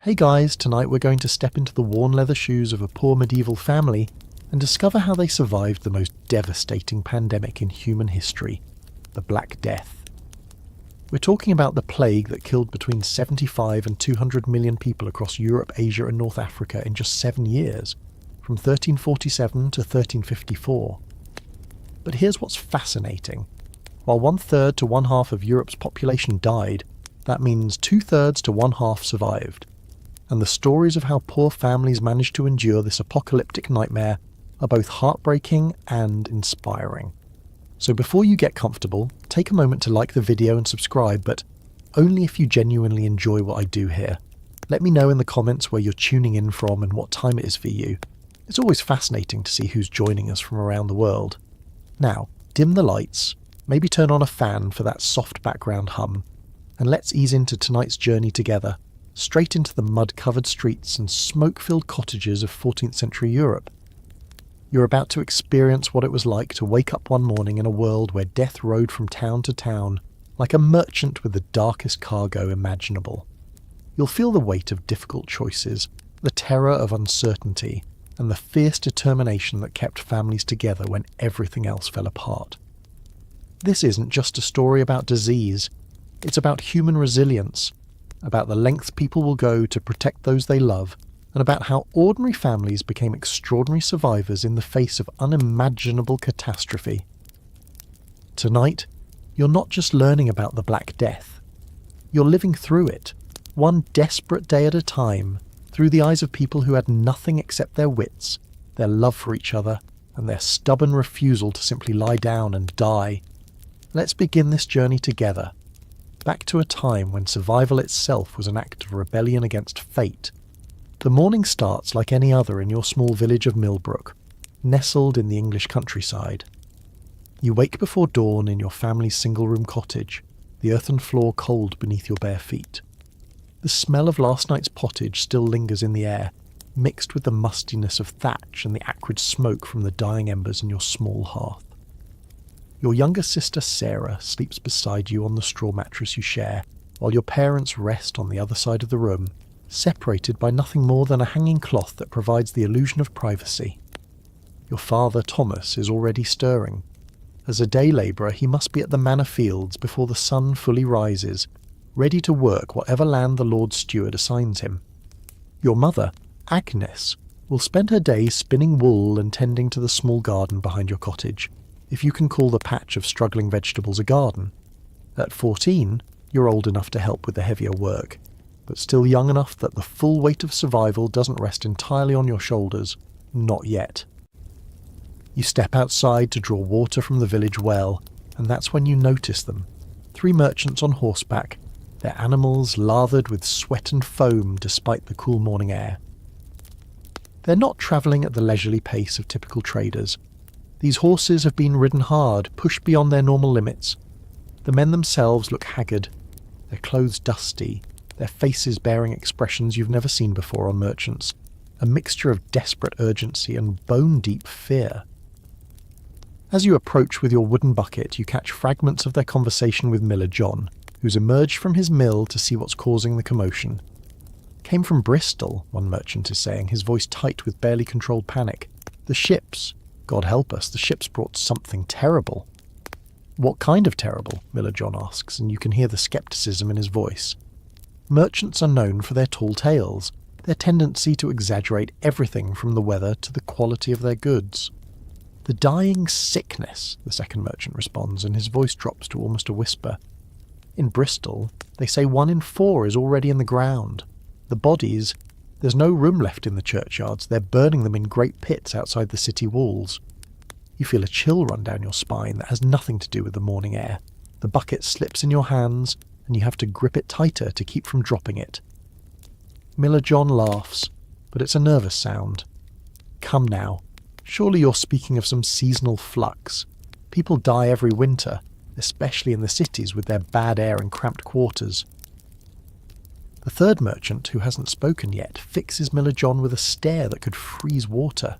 Hey guys, tonight we're going to step into the worn leather shoes of a poor medieval family and discover how they survived the most devastating pandemic in human history, the Black Death. We're talking about the plague that killed between 75 and 200 million people across Europe, Asia and North Africa in just 7 years, from 1347 to 1354. But here's what's fascinating. While 1/3 to 1/2 of Europe's population died, that means 2/3 to 1/2 survived. And the stories of how poor families managed to endure this apocalyptic nightmare are both heartbreaking and inspiring. So before you get comfortable, take a moment to like the video and subscribe, but only if you genuinely enjoy what I do here. Let me know in the comments where you're tuning in from and what time it is for you. It's always fascinating to see who's joining us from around the world. Now, dim the lights, maybe turn on a fan for that soft background hum, and let's ease into tonight's journey together, straight into the mud-covered streets and smoke-filled cottages of 14th century Europe. You're about to experience what it was like to wake up one morning in a world where death rode from town to town, like a merchant with the darkest cargo imaginable. You'll feel the weight of difficult choices, the terror of uncertainty, and the fierce determination that kept families together when everything else fell apart. This isn't just a story about disease, it's about human resilience, about the lengths people will go to protect those they love, and about how ordinary families became extraordinary survivors in the face of unimaginable catastrophe. Tonight, you're not just learning about the Black Death. You're living through it, one desperate day at a time, through the eyes of people who had nothing except their wits, their love for each other, and their stubborn refusal to simply lie down and die. Let's begin this journey together, back to a time when survival itself was an act of rebellion against fate. The morning starts like any other in your small village of Millbrook, nestled in the English countryside. You wake before dawn in your family's single-room cottage, the earthen floor cold beneath your bare feet. The smell of last night's pottage still lingers in the air, mixed with the mustiness of thatch and the acrid smoke from the dying embers in your small hearth. Your younger sister Sarah sleeps beside you on the straw mattress you share, while your parents rest on the other side of the room, separated by nothing more than a hanging cloth that provides the illusion of privacy. Your father, Thomas, is already stirring. As a day labourer, he must be at the manor fields before the sun fully rises, ready to work whatever land the Lord Steward assigns him. Your mother, Agnes, will spend her days spinning wool and tending to the small garden behind your cottage, if you can call the patch of struggling vegetables a garden. At 14, you're old enough to help with the heavier work, but still young enough that the full weight of survival doesn't rest entirely on your shoulders, not yet. You step outside to draw water from the village well, and that's when you notice them. 3 merchants on horseback, their animals lathered with sweat and foam despite the cool morning air. They're not travelling at the leisurely pace of typical traders. These horses have been ridden hard, pushed beyond their normal limits. The men themselves look haggard, their clothes dusty, their faces bearing expressions you've never seen before on merchants, a mixture of desperate urgency and bone-deep fear. As you approach with your wooden bucket, you catch fragments of their conversation with Miller John, who's emerged from his mill to see what's causing the commotion. Came from Bristol, one merchant is saying, his voice tight with barely controlled panic. The ships. God help us, the ships brought something terrible. What kind of terrible? Miller John asks, and you can hear the scepticism in his voice. Merchants are known for their tall tales, their tendency to exaggerate everything from the weather to the quality of their goods. The dying sickness, the second merchant responds, and his voice drops to almost a whisper. In Bristol, they say 1 in 4 is already in the ground. The bodies, there's no room left in the churchyards, they're burning them in great pits outside the city walls. You feel a chill run down your spine that has nothing to do with the morning air. The bucket slips in your hands, and you have to grip it tighter to keep from dropping it. Miller John laughs, but it's a nervous sound. Come now, surely you're speaking of some seasonal flux. People die every winter, especially in the cities with their bad air and cramped quarters. The third merchant, who hasn't spoken yet, fixes Miller John with a stare that could freeze water.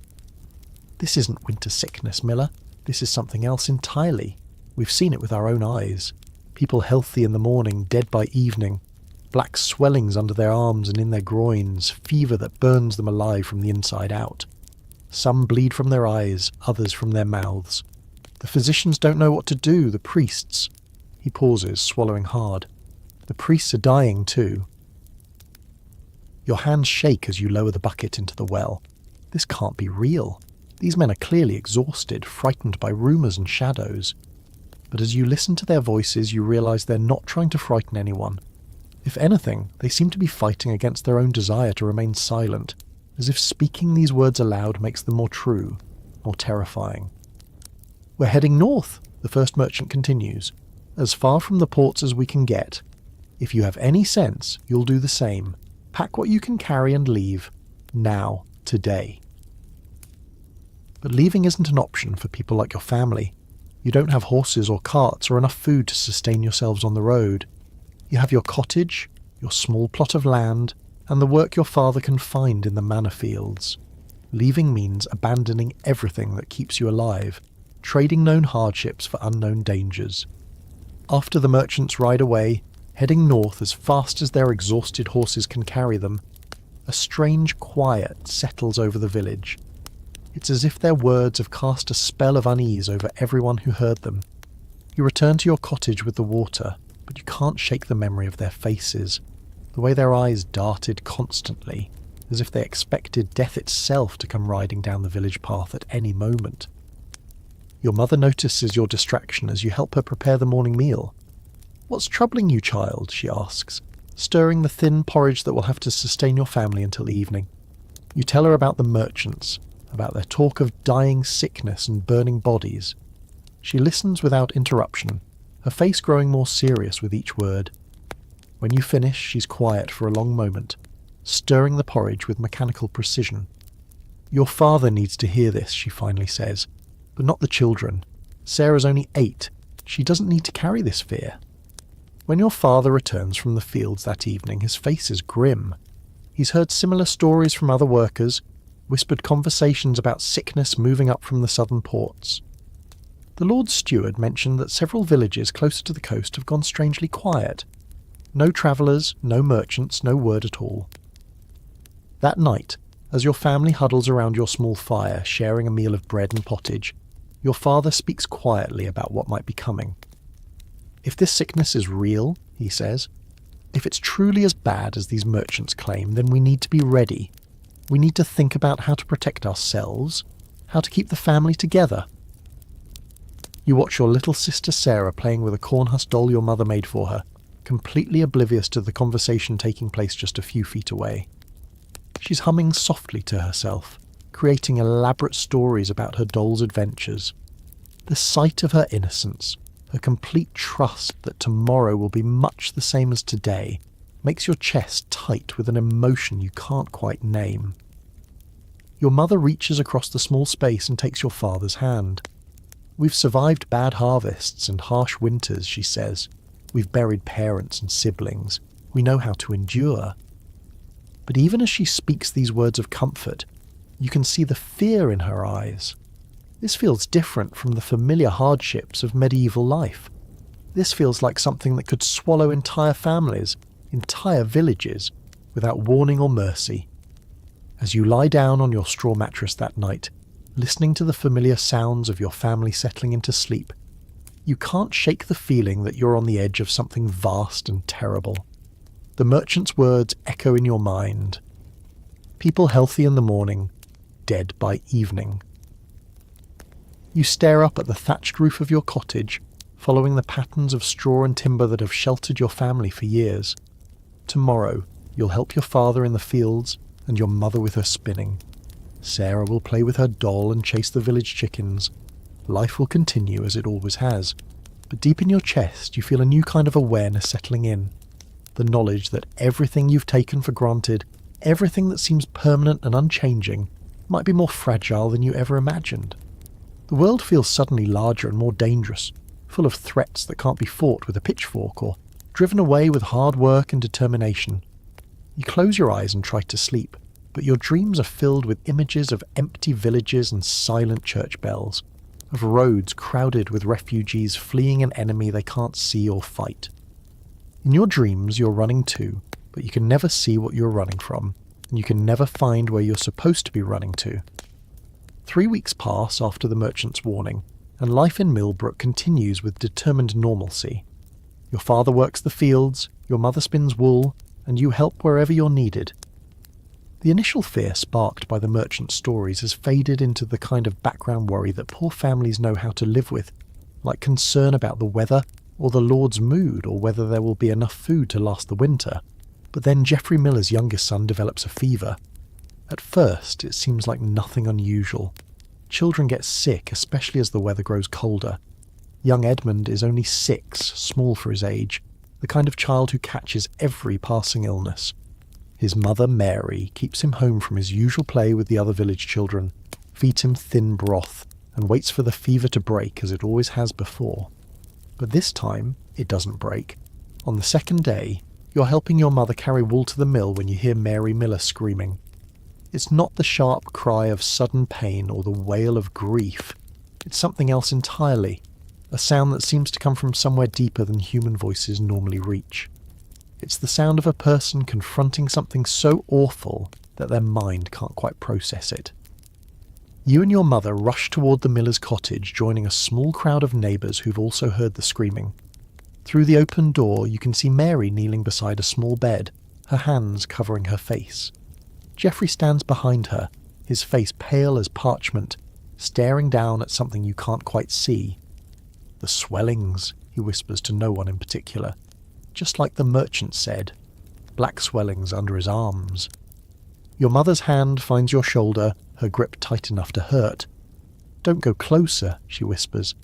This isn't winter sickness, Miller. This is something else entirely. We've seen it with our own eyes. People healthy in the morning, dead by evening. black swellings under their arms and in their groins, fever that burns them alive from the inside out. Some bleed from their eyes, others from their mouths. The physicians don't know what to do, the priests. He pauses, swallowing hard. The priests are dying too. Your hands shake as you lower the bucket into the well. This can't be real. These men are clearly exhausted, frightened by rumours and shadows. But as you listen to their voices, you realise they're not trying to frighten anyone. If anything, they seem to be fighting against their own desire to remain silent, as if speaking these words aloud makes them more true, more terrifying. "We're heading north," the first merchant continues, "as far from the ports as we can get. If you have any sense, you'll do the same. Pack what you can carry and leave. Now, today." But leaving isn't an option for people like your family. You don't have horses or carts or enough food to sustain yourselves on the road. You have your cottage, your small plot of land, and the work your father can find in the manor fields. Leaving means abandoning everything that keeps you alive, trading known hardships for unknown dangers. After the merchants ride away, heading north as fast as their exhausted horses can carry them, a strange quiet settles over the village. It's as if their words have cast a spell of unease over everyone who heard them. You return to your cottage with the water, but you can't shake the memory of their faces, the way their eyes darted constantly, as if they expected death itself to come riding down the village path at any moment. Your mother notices your distraction as you help her prepare the morning meal. "What's troubling you, child?" she asks, stirring the thin porridge that will have to sustain your family until evening. You tell her about the merchants, about their talk of dying sickness and burning bodies. She listens without interruption, her face growing more serious with each word. When you finish, she's quiet for a long moment, stirring the porridge with mechanical precision. "Your father needs to hear this," she finally says, "but not the children. Sarah's only 8. She doesn't need to carry this fear." When your father returns from the fields that evening, his face is grim. He's heard similar stories from other workers, whispered conversations about sickness moving up from the southern ports. The Lord Steward mentioned that several villages closer to the coast have gone strangely quiet. No travellers, no merchants, no word at all. That night, as your family huddles around your small fire, sharing a meal of bread and pottage, your father speaks quietly about what might be coming. "If this sickness is real," he says, "if it's truly as bad as these merchants claim, then we need to be ready. We need to think about how to protect ourselves, how to keep the family together." You watch your little sister Sarah playing with a cornhusk doll your mother made for her, completely oblivious to the conversation taking place just a few feet away. She's humming softly to herself, creating elaborate stories about her doll's adventures. The sight of her innocence, her complete trust that tomorrow will be much the same as today, makes your chest tight with an emotion you can't quite name. Your mother reaches across the small space and takes your father's hand. "We've survived bad harvests and harsh winters," she says. "We've buried parents and siblings. We know how to endure." But even as she speaks these words of comfort, you can see the fear in her eyes. This feels different from the familiar hardships of medieval life. This feels like something that could swallow entire families, entire villages, without warning or mercy. As you lie down on your straw mattress that night, listening to the familiar sounds of your family settling into sleep, you can't shake the feeling that you're on the edge of something vast and terrible. The merchant's words echo in your mind. People healthy in the morning, dead by evening. You stare up at the thatched roof of your cottage, following the patterns of straw and timber that have sheltered your family for years. Tomorrow, you'll help your father in the fields and your mother with her spinning. Sarah will play with her doll and chase the village chickens. Life will continue as it always has. But deep in your chest, you feel a new kind of awareness settling in. The knowledge that everything you've taken for granted, everything that seems permanent and unchanging, might be more fragile than you ever imagined. The world feels suddenly larger and more dangerous, full of threats that can't be fought with a pitchfork or driven away with hard work and determination. You close your eyes and try to sleep, but your dreams are filled with images of empty villages and silent church bells, of roads crowded with refugees fleeing an enemy they can't see or fight. In your dreams, you're running too, but you can never see what you're running from, and you can never find where you're supposed to be running to. 3 weeks pass after the merchant's warning, and life in Millbrook continues with determined normalcy. Your father works the fields, your mother spins wool, and you help wherever you're needed. The initial fear sparked by the merchant's stories has faded into the kind of background worry that poor families know how to live with, like concern about the weather or the Lord's mood or whether there will be enough food to last the winter. But then Geoffrey Miller's youngest son develops a fever. At first, it seems like nothing unusual. Children get sick, especially as the weather grows colder. Young Edmund is only 6, small for his age, the kind of child who catches every passing illness. His mother, Mary, keeps him home from his usual play with the other village children, feeds him thin broth, and waits for the fever to break as it always has before. But this time, it doesn't break. On the second day, you're helping your mother carry wool to the mill when you hear Mary Miller screaming. It's not the sharp cry of sudden pain or the wail of grief. It's something else entirely, a sound that seems to come from somewhere deeper than human voices normally reach. It's the sound of a person confronting something so awful that their mind can't quite process it. You and your mother rush toward the miller's cottage, joining a small crowd of neighbours who've also heard the screaming. Through the open door, you can see Mary kneeling beside a small bed, her hands covering her face. Geoffrey stands behind her, his face pale as parchment, staring down at something you can't quite see. "The swellings," he whispers to no one in particular. Just like the merchant said, black swellings under his arms. Your mother's hand finds your shoulder, her grip tight enough to hurt. "Don't go closer," she whispers,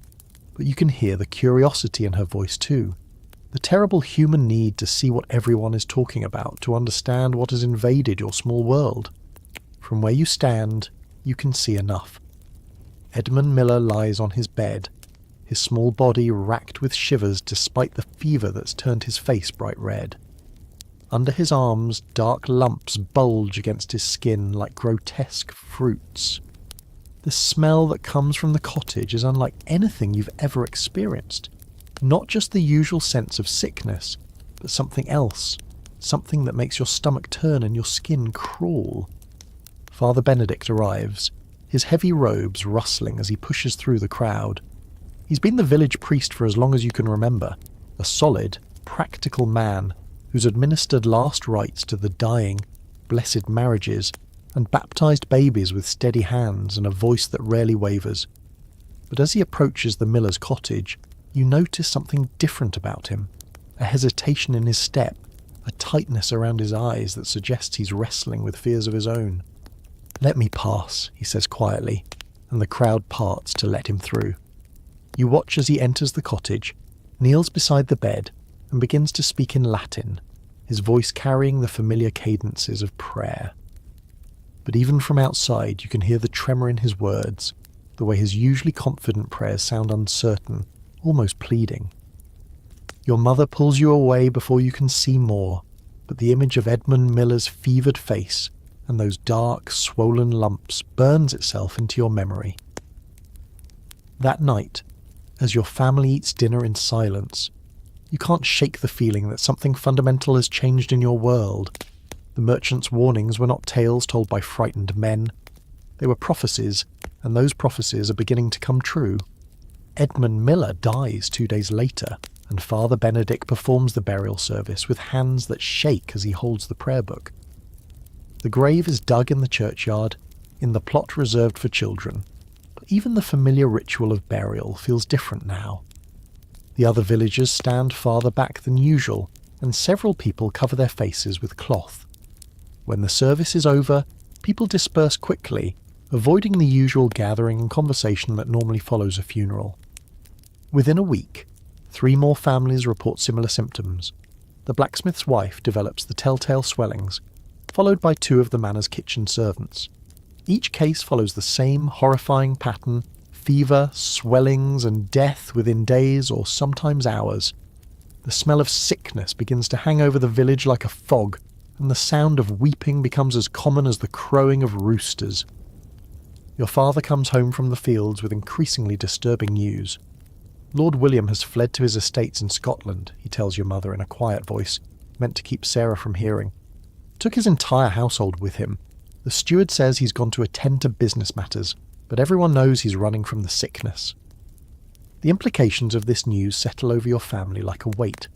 but you can hear the curiosity in her voice too. The terrible human need to see what everyone is talking about, to understand what has invaded your small world. From where you stand, you can see enough. Edmund Miller lies on his bed, his small body racked with shivers despite the fever that's turned his face bright red. Under his arms, dark lumps bulge against his skin like grotesque fruits. The smell that comes from the cottage is unlike anything you've ever experienced. Not just the usual sense of sickness, but something else, something that makes your stomach turn and your skin crawl. Father Benedict arrives, his heavy robes rustling as he pushes through the crowd. He's been the village priest for as long as you can remember, a solid, practical man who's administered last rites to the dying, blessed marriages, and baptized babies with steady hands and a voice that rarely wavers. But as he approaches the miller's cottage, you notice something different about him, a hesitation in his step, a tightness around his eyes that suggests he's wrestling with fears of his own. "Let me pass," he says quietly, and the crowd parts to let him through. You watch as he enters the cottage, kneels beside the bed, and begins to speak in Latin, his voice carrying the familiar cadences of prayer. But even from outside you can hear the tremor in his words, the way his usually confident prayers sound uncertain, almost pleading. Your mother pulls you away before you can see more, but the image of Edmund Miller's fevered face and those dark, swollen lumps burns itself into your memory. That night, as your family eats dinner in silence, you can't shake the feeling that something fundamental has changed in your world. The merchant's warnings were not tales told by frightened men. They were prophecies, and those prophecies are beginning to come true. Edmund Miller dies 2 days later, and Father Benedict performs the burial service with hands that shake as he holds the prayer book. The grave is dug in the churchyard, in the plot reserved for children, but even the familiar ritual of burial feels different now. The other villagers stand farther back than usual, and several people cover their faces with cloth. When the service is over, people disperse quickly, avoiding the usual gathering and conversation that normally follows a funeral. Within a week, 3 more families report similar symptoms. The blacksmith's wife develops the telltale swellings, followed by 2 of the manor's kitchen servants. Each case follows the same horrifying pattern: fever, swellings, and death within days or sometimes hours. The smell of sickness begins to hang over the village like a fog, and the sound of weeping becomes as common as the crowing of roosters. Your father comes home from the fields with increasingly disturbing news. Lord William has fled to his estates in Scotland, he tells your mother in a quiet voice. meant to keep Sarah from hearing. Took his entire household with him. The steward says he's gone to attend to business matters, but everyone knows he's running from the sickness. The implications of this news settle over your family like a weight.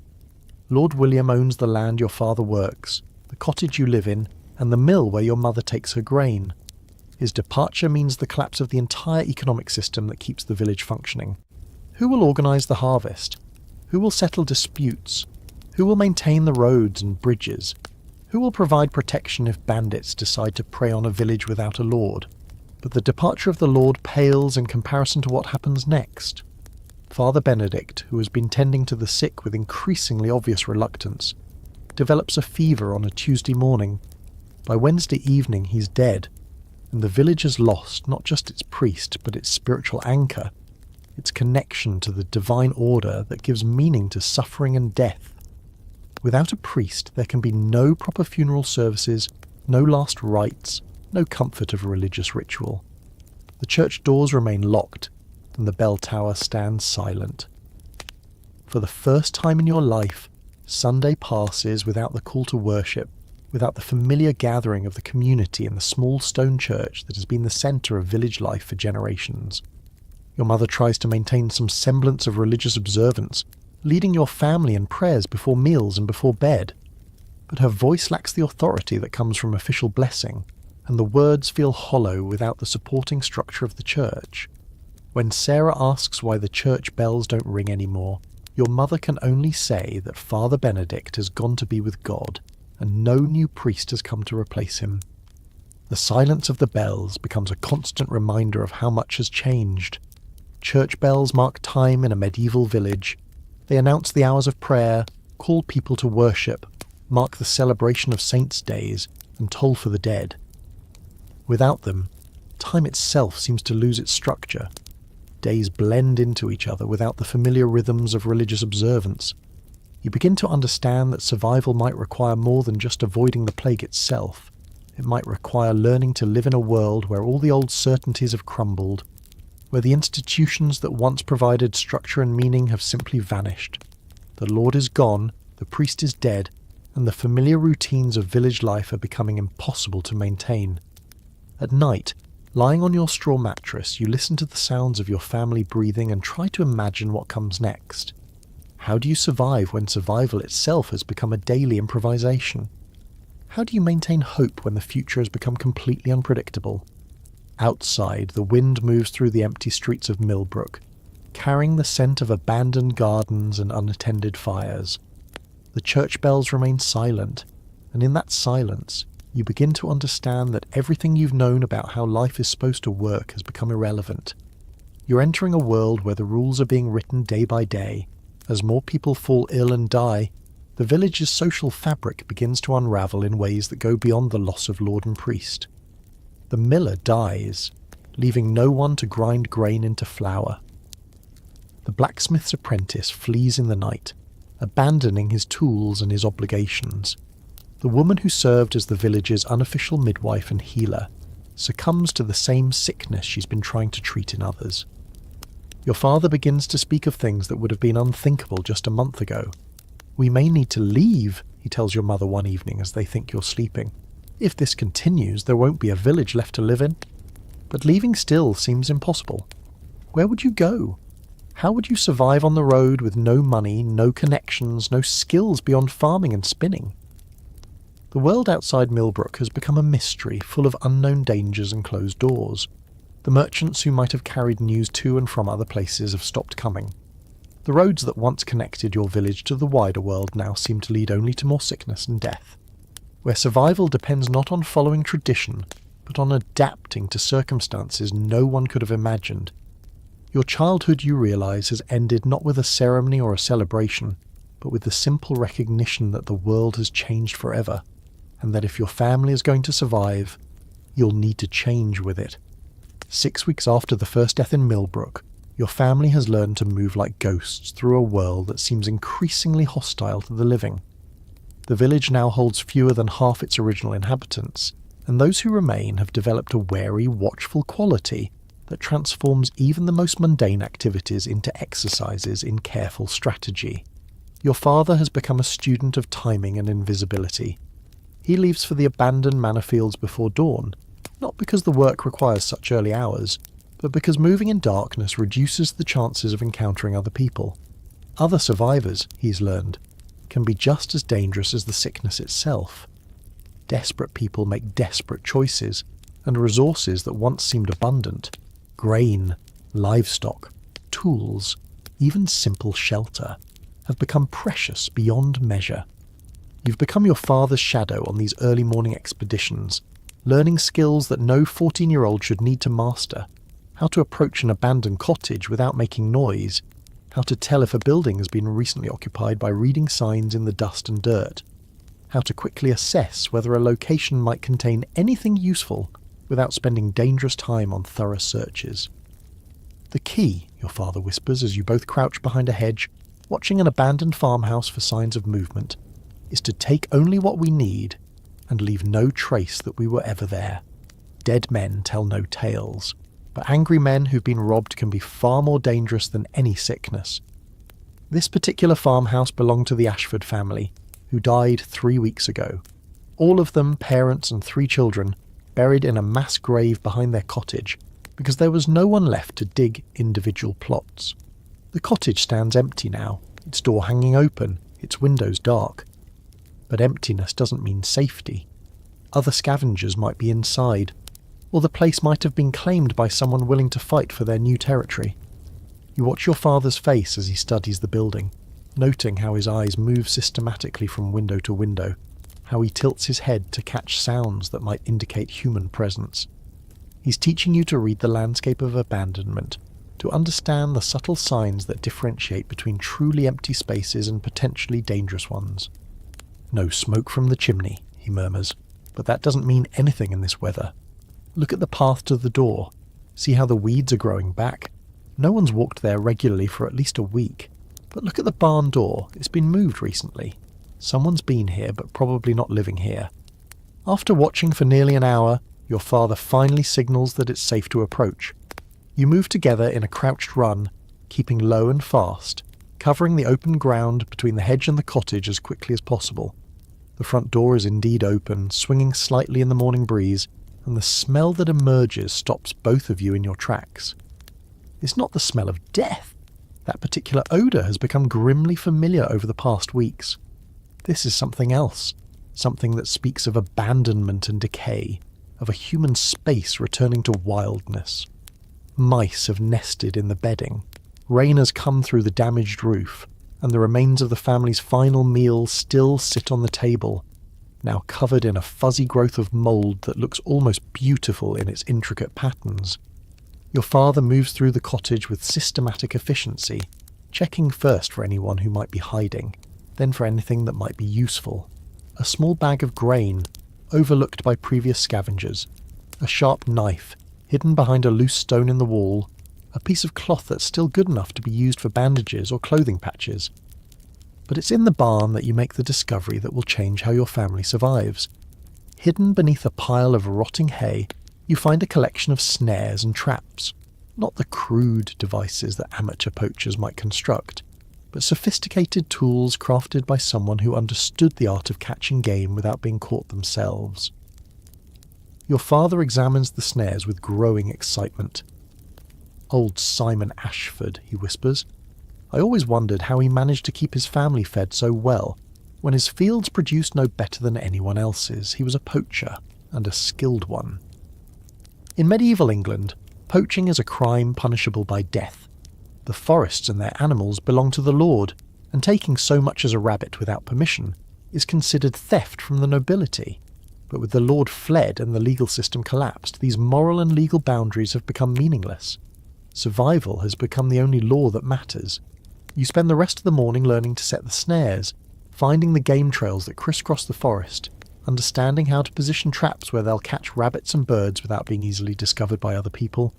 Lord William owns the land your father works, the cottage you live in, and the mill where your mother takes her grain. His departure means the collapse of the entire economic system that keeps the village functioning. Who will organise the harvest? Who will settle disputes? Who will maintain the roads and bridges? Who will provide protection if bandits decide to prey on a village without a lord? But the departure of the Lord pales in comparison to what happens next. Father Benedict, who has been tending to the sick with increasingly obvious reluctance, develops a fever on a Tuesday morning. By Wednesday evening he's dead, and the village has lost not just its priest but its spiritual anchor, its connection to the divine order that gives meaning to suffering and death. Without a priest there can be no proper funeral services, no last rites, no comfort of religious ritual. The church doors remain locked, and the bell tower stands silent. For the first time in your life, Sunday passes without the call to worship, without the familiar gathering of the community in the small stone church that has been the centre of village life for generations. Your mother tries to maintain some semblance of religious observance, leading your family in prayers before meals and before bed. But her voice lacks the authority that comes from official blessing, and the words feel hollow without the supporting structure of the church. When Sarah asks why the church bells don't ring anymore, your mother can only say that Father Benedict has gone to be with God, and no new priest has come to replace him. The silence of the bells becomes a constant reminder of how much has changed. Church bells mark time in a medieval village. They announce the hours of prayer, call people to worship, mark the celebration of saints' days, and toll for the dead. Without them, time itself seems to lose its structure. Days blend into each other without the familiar rhythms of religious observance. You begin to understand that survival might require more than just avoiding the plague itself. It might require learning to live in a world where all the old certainties have crumbled, where the institutions that once provided structure and meaning have simply vanished. The Lord is gone, the priest is dead, and the familiar routines of village life are becoming impossible to maintain. At night, lying on your straw mattress, you listen to the sounds of your family breathing and try to imagine what comes next. How do you survive when survival itself has become a daily improvisation? How do you maintain hope when the future has become completely unpredictable? Outside, the wind moves through the empty streets of Millbrook, carrying the scent of abandoned gardens and unattended fires. The church bells remain silent, and in that silence, you begin to understand that everything you've known about how life is supposed to work has become irrelevant. You're entering a world where the rules are being written day by day. As more people fall ill and die, the village's social fabric begins to unravel in ways that go beyond the loss of lord and priest. The miller dies, leaving no one to grind grain into flour. The blacksmith's apprentice flees in the night, abandoning his tools and his obligations. The woman who served as the village's unofficial midwife and healer succumbs to the same sickness she's been trying to treat in others. Your father begins to speak of things that would have been unthinkable just a month ago. "We may need to leave," he tells your mother one evening as they think you're sleeping. "If this continues, there won't be a village left to live in." But leaving still seems impossible. Where would you go? How would you survive on the road with no money, no connections, no skills beyond farming and spinning? The world outside Millbrook has become a mystery full of unknown dangers and closed doors. The merchants who might have carried news to and from other places have stopped coming. The roads that once connected your village to the wider world now seem to lead only to more sickness and death. Where survival depends not on following tradition, but on adapting to circumstances no one could have imagined. Your childhood, you realise, has ended not with a ceremony or a celebration, but with the simple recognition that the world has changed forever, and that if your family is going to survive, you'll need to change with it. 6 weeks after the first death in Millbrook, your family has learned to move like ghosts through a world that seems increasingly hostile to the living. The village now holds fewer than half its original inhabitants, and those who remain have developed a wary, watchful quality that transforms even the most mundane activities into exercises in careful strategy. Your father has become a student of timing and invisibility. He leaves for the abandoned manor fields before dawn, not because the work requires such early hours, but because moving in darkness reduces the chances of encountering other people. Other survivors, he's learned, can be just as dangerous as the sickness itself. Desperate people make desperate choices, and resources that once seemed abundant, grain, livestock, tools, even simple shelter, have become precious beyond measure. You've become your father's shadow on these early morning expeditions, learning skills that no 14-year-old should need to master. How to approach an abandoned cottage without making noise, how to tell if a building has been recently occupied by reading signs in the dust and dirt, how to quickly assess whether a location might contain anything useful without spending dangerous time on thorough searches. The key, your father whispers as you both crouch behind a hedge, watching an abandoned farmhouse for signs of movement, is to take only what we need and leave no trace that we were ever there. Dead men tell no tales, but angry men who've been robbed can be far more dangerous than any sickness. This particular farmhouse belonged to the Ashford family, who died 3 weeks ago. All of them, parents and 3 children, buried in a mass grave behind their cottage, because there was no one left to dig individual plots. The cottage stands empty now, its door hanging open, its windows dark. But emptiness doesn't mean safety. Other scavengers might be inside, or the place might have been claimed by someone willing to fight for their new territory. You watch your father's face as he studies the building, noting how his eyes move systematically from window to window, how he tilts his head to catch sounds that might indicate human presence. He's teaching you to read the landscape of abandonment, to understand the subtle signs that differentiate between truly empty spaces and potentially dangerous ones. No smoke from the chimney, he murmurs, but that doesn't mean anything in this weather. Look at the path to the door. See how the weeds are growing back. No one's walked there regularly for at least a week. But look at the barn door. It's been moved recently. Someone's been here, but probably not living here. After watching for nearly an hour, your father finally signals that it's safe to approach. You move together in a crouched run, keeping low and fast, covering the open ground between the hedge and the cottage as quickly as possible. The front door is indeed open, swinging slightly in the morning breeze, and the smell that emerges stops both of you in your tracks. It's not the smell of death. That particular odour has become grimly familiar over the past weeks. This is something else, something that speaks of abandonment and decay, of a human space returning to wildness. Mice have nested in the bedding. Rain has come through the damaged roof, and the remains of the family's final meal still sit on the table, now covered in a fuzzy growth of mould that looks almost beautiful in its intricate patterns. Your father moves through the cottage with systematic efficiency, checking first for anyone who might be hiding, then for anything that might be useful. A small bag of grain, overlooked by previous scavengers, a sharp knife, hidden behind a loose stone in the wall, a piece of cloth that's still good enough to be used for bandages or clothing patches. But it's in the barn that you make the discovery that will change how your family survives. Hidden beneath a pile of rotting hay, you find a collection of snares and traps, not the crude devices that amateur poachers might construct, but sophisticated tools crafted by someone who understood the art of catching game without being caught themselves. Your father examines the snares with growing excitement. "Old Simon Ashford," he whispers. "I always wondered how he managed to keep his family fed so well. When his fields produced no better than anyone else's, he was a poacher, and a skilled one." In medieval England, poaching is a crime punishable by death. The forests and their animals belong to the lord, and taking so much as a rabbit without permission is considered theft from the nobility. But with the lord fled and the legal system collapsed, these moral and legal boundaries have become meaningless. Survival has become the only law that matters. You spend the rest of the morning learning to set the snares, finding the game trails that crisscross the forest, understanding how to position traps where they'll catch rabbits and birds without being easily discovered by other people.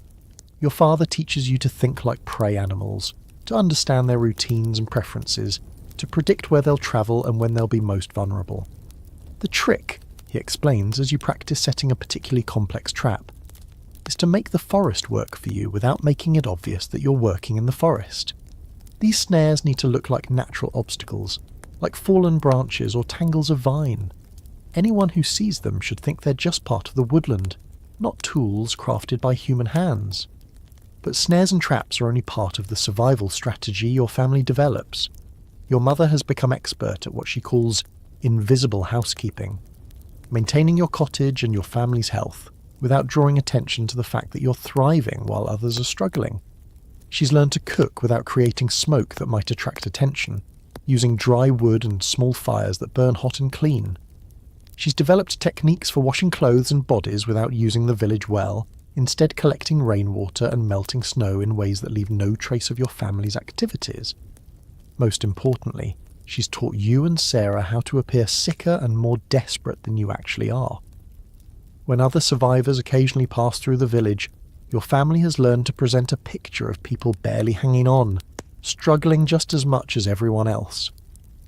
Your father teaches you to think like prey animals, to understand their routines and preferences, to predict where they'll travel and when they'll be most vulnerable. The trick, he explains as you practice setting a particularly complex trap, is to make the forest work for you without making it obvious that you're working in the forest. These snares need to look like natural obstacles, like fallen branches or tangles of vine. Anyone who sees them should think they're just part of the woodland, not tools crafted by human hands. But snares and traps are only part of the survival strategy your family develops. Your mother has become expert at what she calls invisible housekeeping, maintaining your cottage and your family's health without drawing attention to the fact that you're thriving while others are struggling. She's learned to cook without creating smoke that might attract attention, using dry wood and small fires that burn hot and clean. She's developed techniques for washing clothes and bodies without using the village well, instead collecting rainwater and melting snow in ways that leave no trace of your family's activities. Most importantly, she's taught you and Sarah how to appear sicker and more desperate than you actually are. When other survivors occasionally pass through the village, your family has learned to present a picture of people barely hanging on, struggling just as much as everyone else.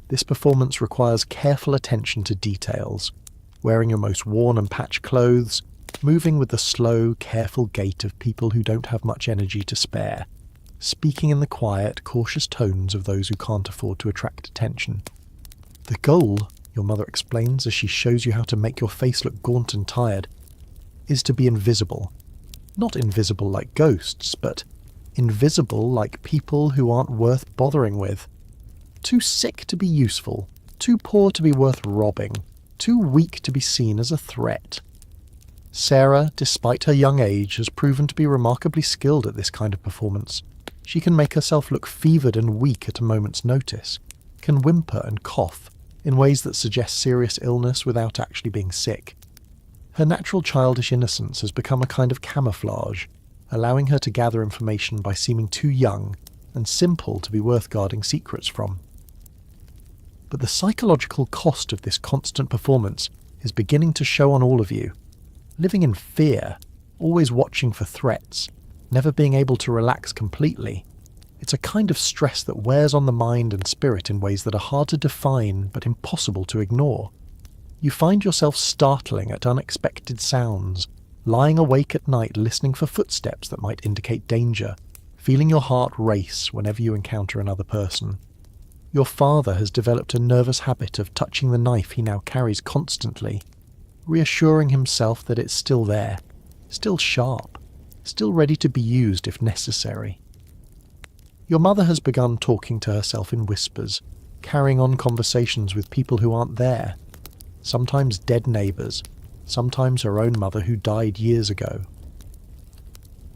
This performance requires careful attention to details, wearing your most worn and patched clothes, moving with the slow, careful gait of people who don't have much energy to spare, speaking in the quiet, cautious tones of those who can't afford to attract attention. The goal, your mother explains as she shows you how to make your face look gaunt and tired, is to be invisible. Not invisible like ghosts, but invisible like people who aren't worth bothering with. Too sick to be useful, too poor to be worth robbing, too weak to be seen as a threat. Sarah, despite her young age, has proven to be remarkably skilled at this kind of performance. She can make herself look fevered and weak at a moment's notice, can whimper and cough in ways that suggest serious illness without actually being sick. Her natural childish innocence has become a kind of camouflage, allowing her to gather information by seeming too young and simple to be worth guarding secrets from. But the psychological cost of this constant performance is beginning to show on all of you. Living in fear, always watching for threats, never being able to relax completely. It's a kind of stress that wears on the mind and spirit in ways that are hard to define but impossible to ignore. You find yourself startling at unexpected sounds, lying awake at night listening for footsteps that might indicate danger, feeling your heart race whenever you encounter another person. Your father has developed a nervous habit of touching the knife he now carries constantly, reassuring himself that it's still there, still sharp, still ready to be used if necessary. Your mother has begun talking to herself in whispers, carrying on conversations with people who aren't there, sometimes dead neighbours, sometimes her own mother who died years ago.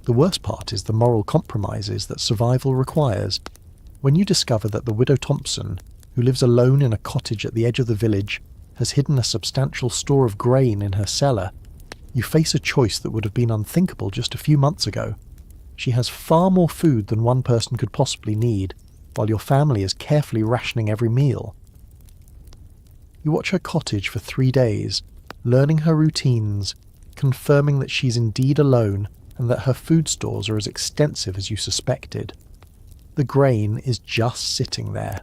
The worst part is the moral compromises that survival requires. When you discover that the widow Thompson, who lives alone in a cottage at the edge of the village, has hidden a substantial store of grain in her cellar, you face a choice that would have been unthinkable just a few months ago. She has far more food than one person could possibly need, while your family is carefully rationing every meal. You watch her cottage for 3 days, learning her routines, confirming that she's indeed alone and that her food stores are as extensive as you suspected. The grain is just sitting there,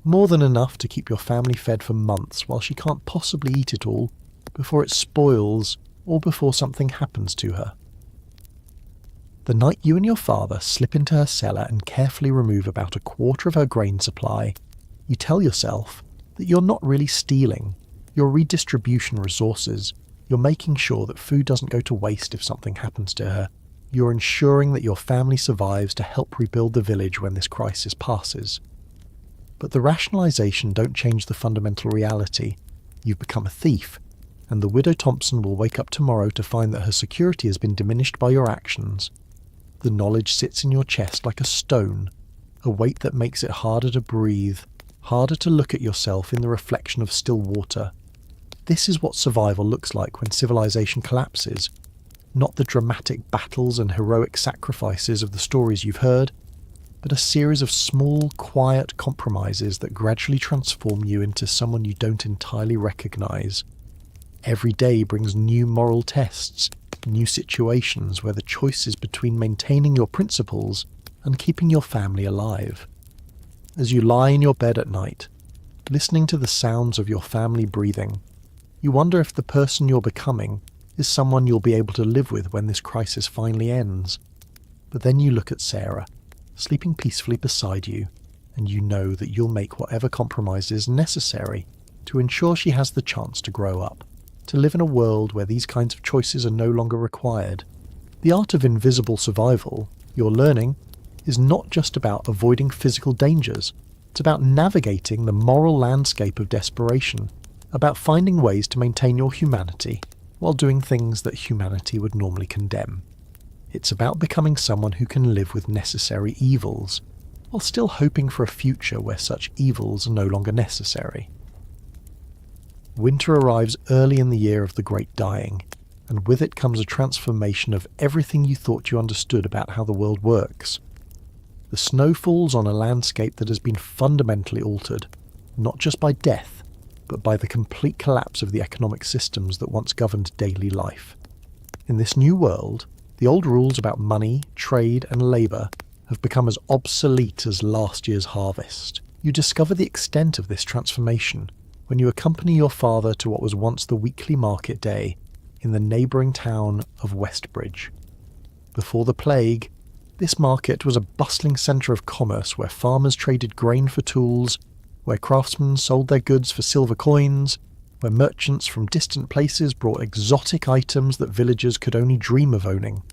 more than enough to keep your family fed for months while she can't possibly eat it all before it spoils or before something happens to her. The night you and your father slip into her cellar and carefully remove about a quarter of her grain supply, you tell yourself that you're not really stealing, you're redistributing resources, you're making sure that food doesn't go to waste if something happens to her, you're ensuring that your family survives to help rebuild the village when this crisis passes. But the rationalization don't change the fundamental reality. You've become a thief, and the widow Thompson will wake up tomorrow to find that her security has been diminished by your actions. The knowledge sits in your chest like a stone, a weight that makes it harder to breathe, harder to look at yourself in the reflection of still water. This is what survival looks like when civilization collapses, not the dramatic battles and heroic sacrifices of the stories you've heard, but a series of small, quiet compromises that gradually transform you into someone you don't entirely recognize. Every day brings new moral tests, new situations where the choice is between maintaining your principles and keeping your family alive. As you lie in your bed at night, listening to the sounds of your family breathing, you wonder if the person you're becoming is someone you'll be able to live with when this crisis finally ends. But then you look at Sarah, sleeping peacefully beside you, and you know that you'll make whatever compromises necessary to ensure she has the chance to grow up, to live in a world where these kinds of choices are no longer required. The art of invisible survival, you're learning, is not just about avoiding physical dangers. It's about navigating the moral landscape of desperation, about finding ways to maintain your humanity while doing things that humanity would normally condemn. It's about becoming someone who can live with necessary evils, while still hoping for a future where such evils are no longer necessary. Winter arrives early in the year of the Great Dying, and with it comes a transformation of everything you thought you understood about how the world works. The snow falls on a landscape that has been fundamentally altered, not just by death, but by the complete collapse of the economic systems that once governed daily life. In this new world, the old rules about money, trade, and labour have become as obsolete as last year's harvest. You discover the extent of this transformation when you accompany your father to what was once the weekly market day in the neighbouring town of Westbridge. Before the plague, this market was a bustling centre of commerce where farmers traded grain for tools, where craftsmen sold their goods for silver coins, where merchants from distant places brought exotic items that villagers could only dream of owning.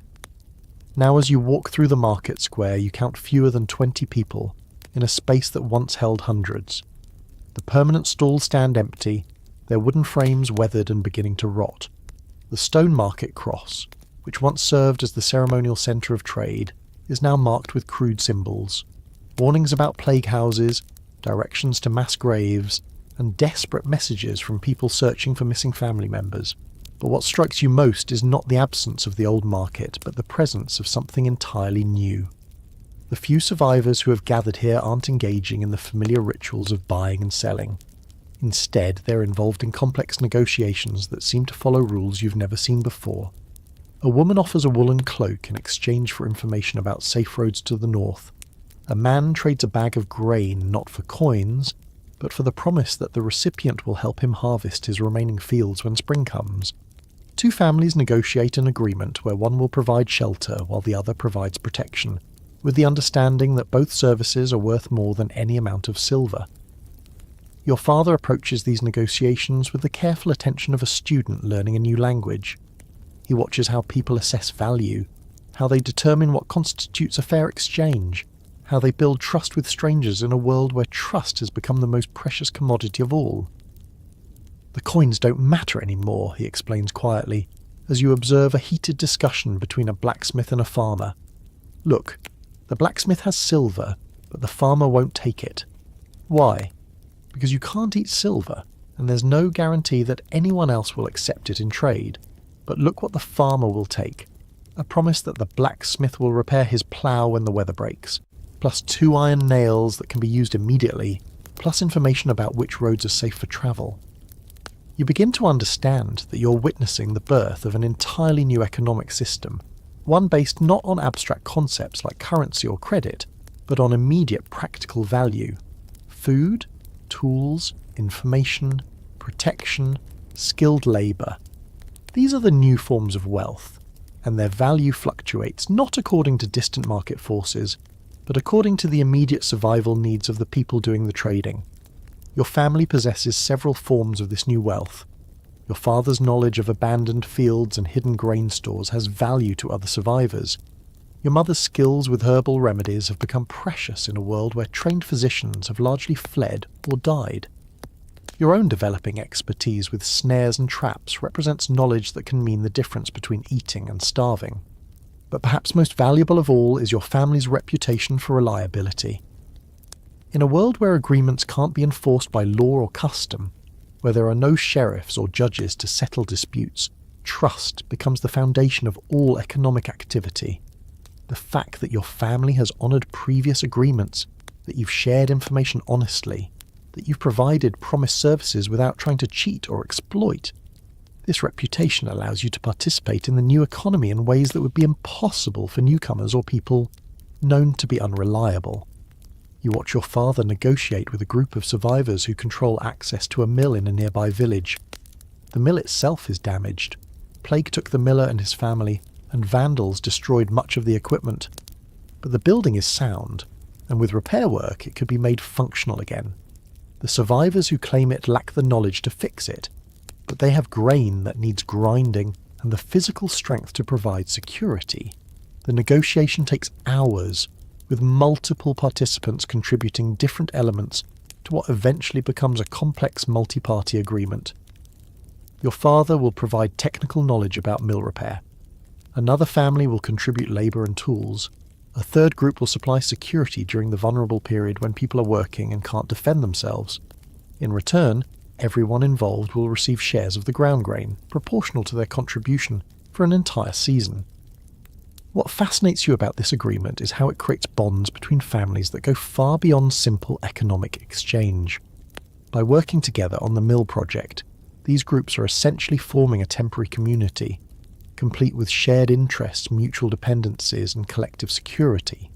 Now as you walk through the market square, you count fewer than 20 people in a space that once held hundreds. The permanent stalls stand empty, their wooden frames weathered and beginning to rot. The stone market cross, which once served as the ceremonial centre of trade, is now marked with crude symbols, warnings about plague houses, directions to mass graves, and desperate messages from people searching for missing family members. But what strikes you most is not the absence of the old market, but the presence of something entirely new. The few survivors who have gathered here aren't engaging in the familiar rituals of buying and selling. Instead, they're involved in complex negotiations that seem to follow rules you've never seen before. A woman offers a woolen cloak in exchange for information about safe roads to the north. A man trades a bag of grain not for coins, but for the promise that the recipient will help him harvest his remaining fields when spring comes. Two families negotiate an agreement where one will provide shelter while the other provides protection, with the understanding that both services are worth more than any amount of silver. Your father approaches these negotiations with the careful attention of a student learning a new language. He watches how people assess value, how they determine what constitutes a fair exchange, how they build trust with strangers in a world where trust has become the most precious commodity of all. The coins don't matter anymore, he explains quietly, as you observe a heated discussion between a blacksmith and a farmer. Look, the blacksmith has silver, but the farmer won't take it. Why? Because you can't eat silver, and there's no guarantee that anyone else will accept it in trade. But look what the farmer will take. A promise that the blacksmith will repair his plough when the weather breaks, plus 2 iron nails that can be used immediately, plus information about which roads are safe for travel. You begin to understand that you're witnessing the birth of an entirely new economic system, one based not on abstract concepts like currency or credit, but on immediate practical value. Food, tools, information, protection, skilled labour. These are the new forms of wealth, and their value fluctuates not according to distant market forces, but according to the immediate survival needs of the people doing the trading. Your family possesses several forms of this new wealth. Your father's knowledge of abandoned fields and hidden grain stores has value to other survivors. Your mother's skills with herbal remedies have become precious in a world where trained physicians have largely fled or died. Your own developing expertise with snares and traps represents knowledge that can mean the difference between eating and starving. But perhaps most valuable of all is your family's reputation for reliability. In a world where agreements can't be enforced by law or custom, where there are no sheriffs or judges to settle disputes, trust becomes the foundation of all economic activity. The fact that your family has honoured previous agreements, that you've shared information honestly, that you've provided promised services without trying to cheat or exploit. This reputation allows you to participate in the new economy in ways that would be impossible for newcomers or people known to be unreliable. You watch your father negotiate with a group of survivors who control access to a mill in a nearby village. The mill itself is damaged. Plague took the miller and his family, and vandals destroyed much of the equipment. But the building is sound. and with repair work it could be made functional again. The survivors who claim it lack the knowledge to fix it, but they have grain that needs grinding and the physical strength to provide security. The negotiation takes hours, with multiple participants contributing different elements to what eventually becomes a complex multi-party agreement. Your father will provide technical knowledge about mill repair. Another family will contribute labour and tools. A third group will supply security during the vulnerable period when people are working and can't defend themselves. In return, everyone involved will receive shares of the ground grain, proportional to their contribution, for an entire season. What fascinates you about this agreement is how it creates bonds between families that go far beyond simple economic exchange. By working together on the mill project, these groups are essentially forming a temporary community, complete with shared interests, mutual dependencies, and collective security.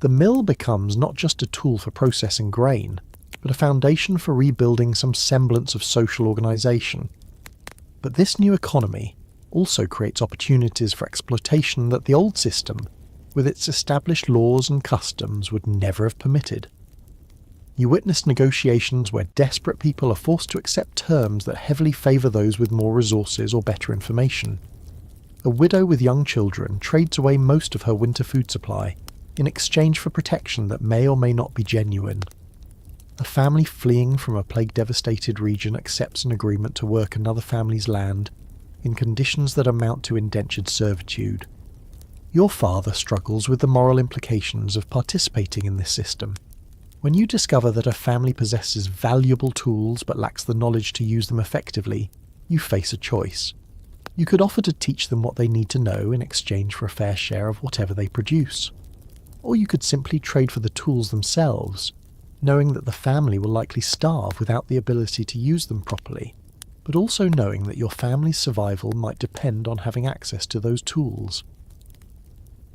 The mill becomes not just a tool for processing grain, but a foundation for rebuilding some semblance of social organisation. But this new economy also creates opportunities for exploitation that the old system, with its established laws and customs, would never have permitted. You witness negotiations where desperate people are forced to accept terms that heavily favour those with more resources or better information. A widow with young children trades away most of her winter food supply in exchange for protection that may or may not be genuine. A family fleeing from a plague-devastated region accepts an agreement to work another family's land in conditions that amount to indentured servitude. Your father struggles with the moral implications of participating in this system. When you discover that a family possesses valuable tools but lacks the knowledge to use them effectively, you face a choice. You could offer to teach them what they need to know in exchange for a fair share of whatever they produce. Or you could simply trade for the tools themselves, knowing that the family will likely starve without the ability to use them properly, but also knowing that your family's survival might depend on having access to those tools.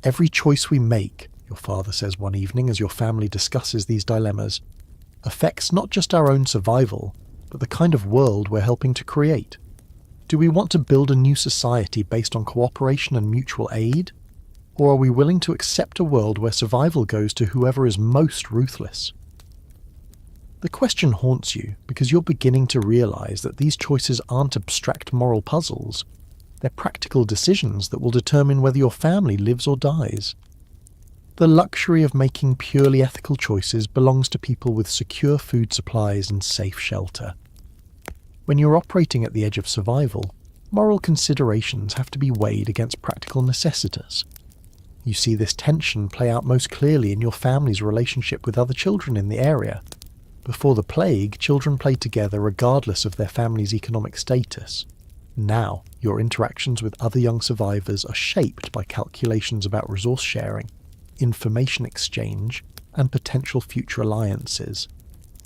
Every choice we make, your father says one evening as your family discusses these dilemmas, affects not just our own survival, but the kind of world we're helping to create. Do we want to build a new society based on cooperation and mutual aid? Or are we willing to accept a world where survival goes to whoever is most ruthless? The question haunts you because you're beginning to realise that these choices aren't abstract moral puzzles. They're practical decisions that will determine whether your family lives or dies. The luxury of making purely ethical choices belongs to people with secure food supplies and safe shelter. When you're operating at the edge of survival, moral considerations have to be weighed against practical necessities. You see this tension play out most clearly in your family's relationship with other children in the area. Before the plague, children played together regardless of their family's economic status. Now, your interactions with other young survivors are shaped by calculations about resource sharing, information exchange, and potential future alliances.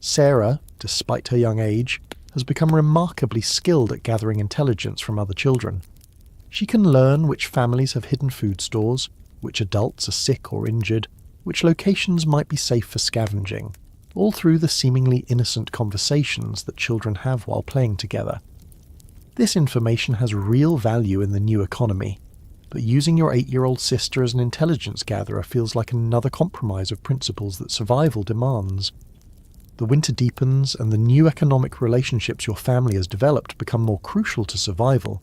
Sarah, despite her young age, has become remarkably skilled at gathering intelligence from other children. She can learn which families have hidden food stores, which adults are sick or injured, which locations might be safe for scavenging, all through the seemingly innocent conversations that children have while playing together. This information has real value in the new economy, but using your 8-year-old sister as an intelligence gatherer feels like another compromise of principles that survival demands. The winter deepens, and the new economic relationships your family has developed become more crucial to survival.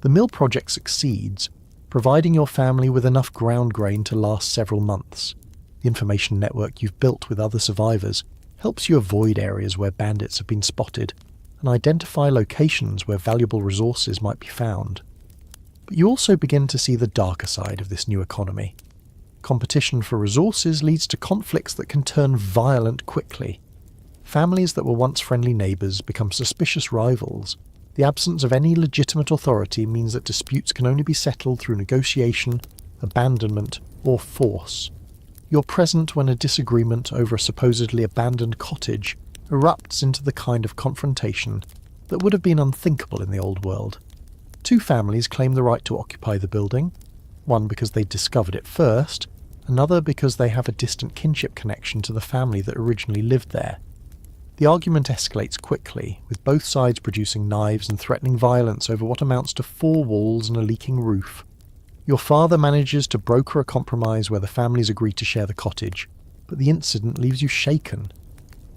The mill project succeeds, providing your family with enough ground grain to last several months. The information network you've built with other survivors helps you avoid areas where bandits have been spotted and identify locations where valuable resources might be found. But you also begin to see the darker side of this new economy. Competition for resources leads to conflicts that can turn violent quickly. Families that were once friendly neighbours become suspicious rivals. The absence of any legitimate authority means that disputes can only be settled through negotiation, abandonment, or force. You're present when a disagreement over a supposedly abandoned cottage erupts into the kind of confrontation that would have been unthinkable in the old world. Two families claim the right to occupy the building, one because they discovered it first, another because they have a distant kinship connection to the family that originally lived there. The argument escalates quickly, with both sides producing knives and threatening violence over what amounts to 4 walls and a leaking roof. Your father manages to broker a compromise where the families agree to share the cottage. But the incident leaves you shaken.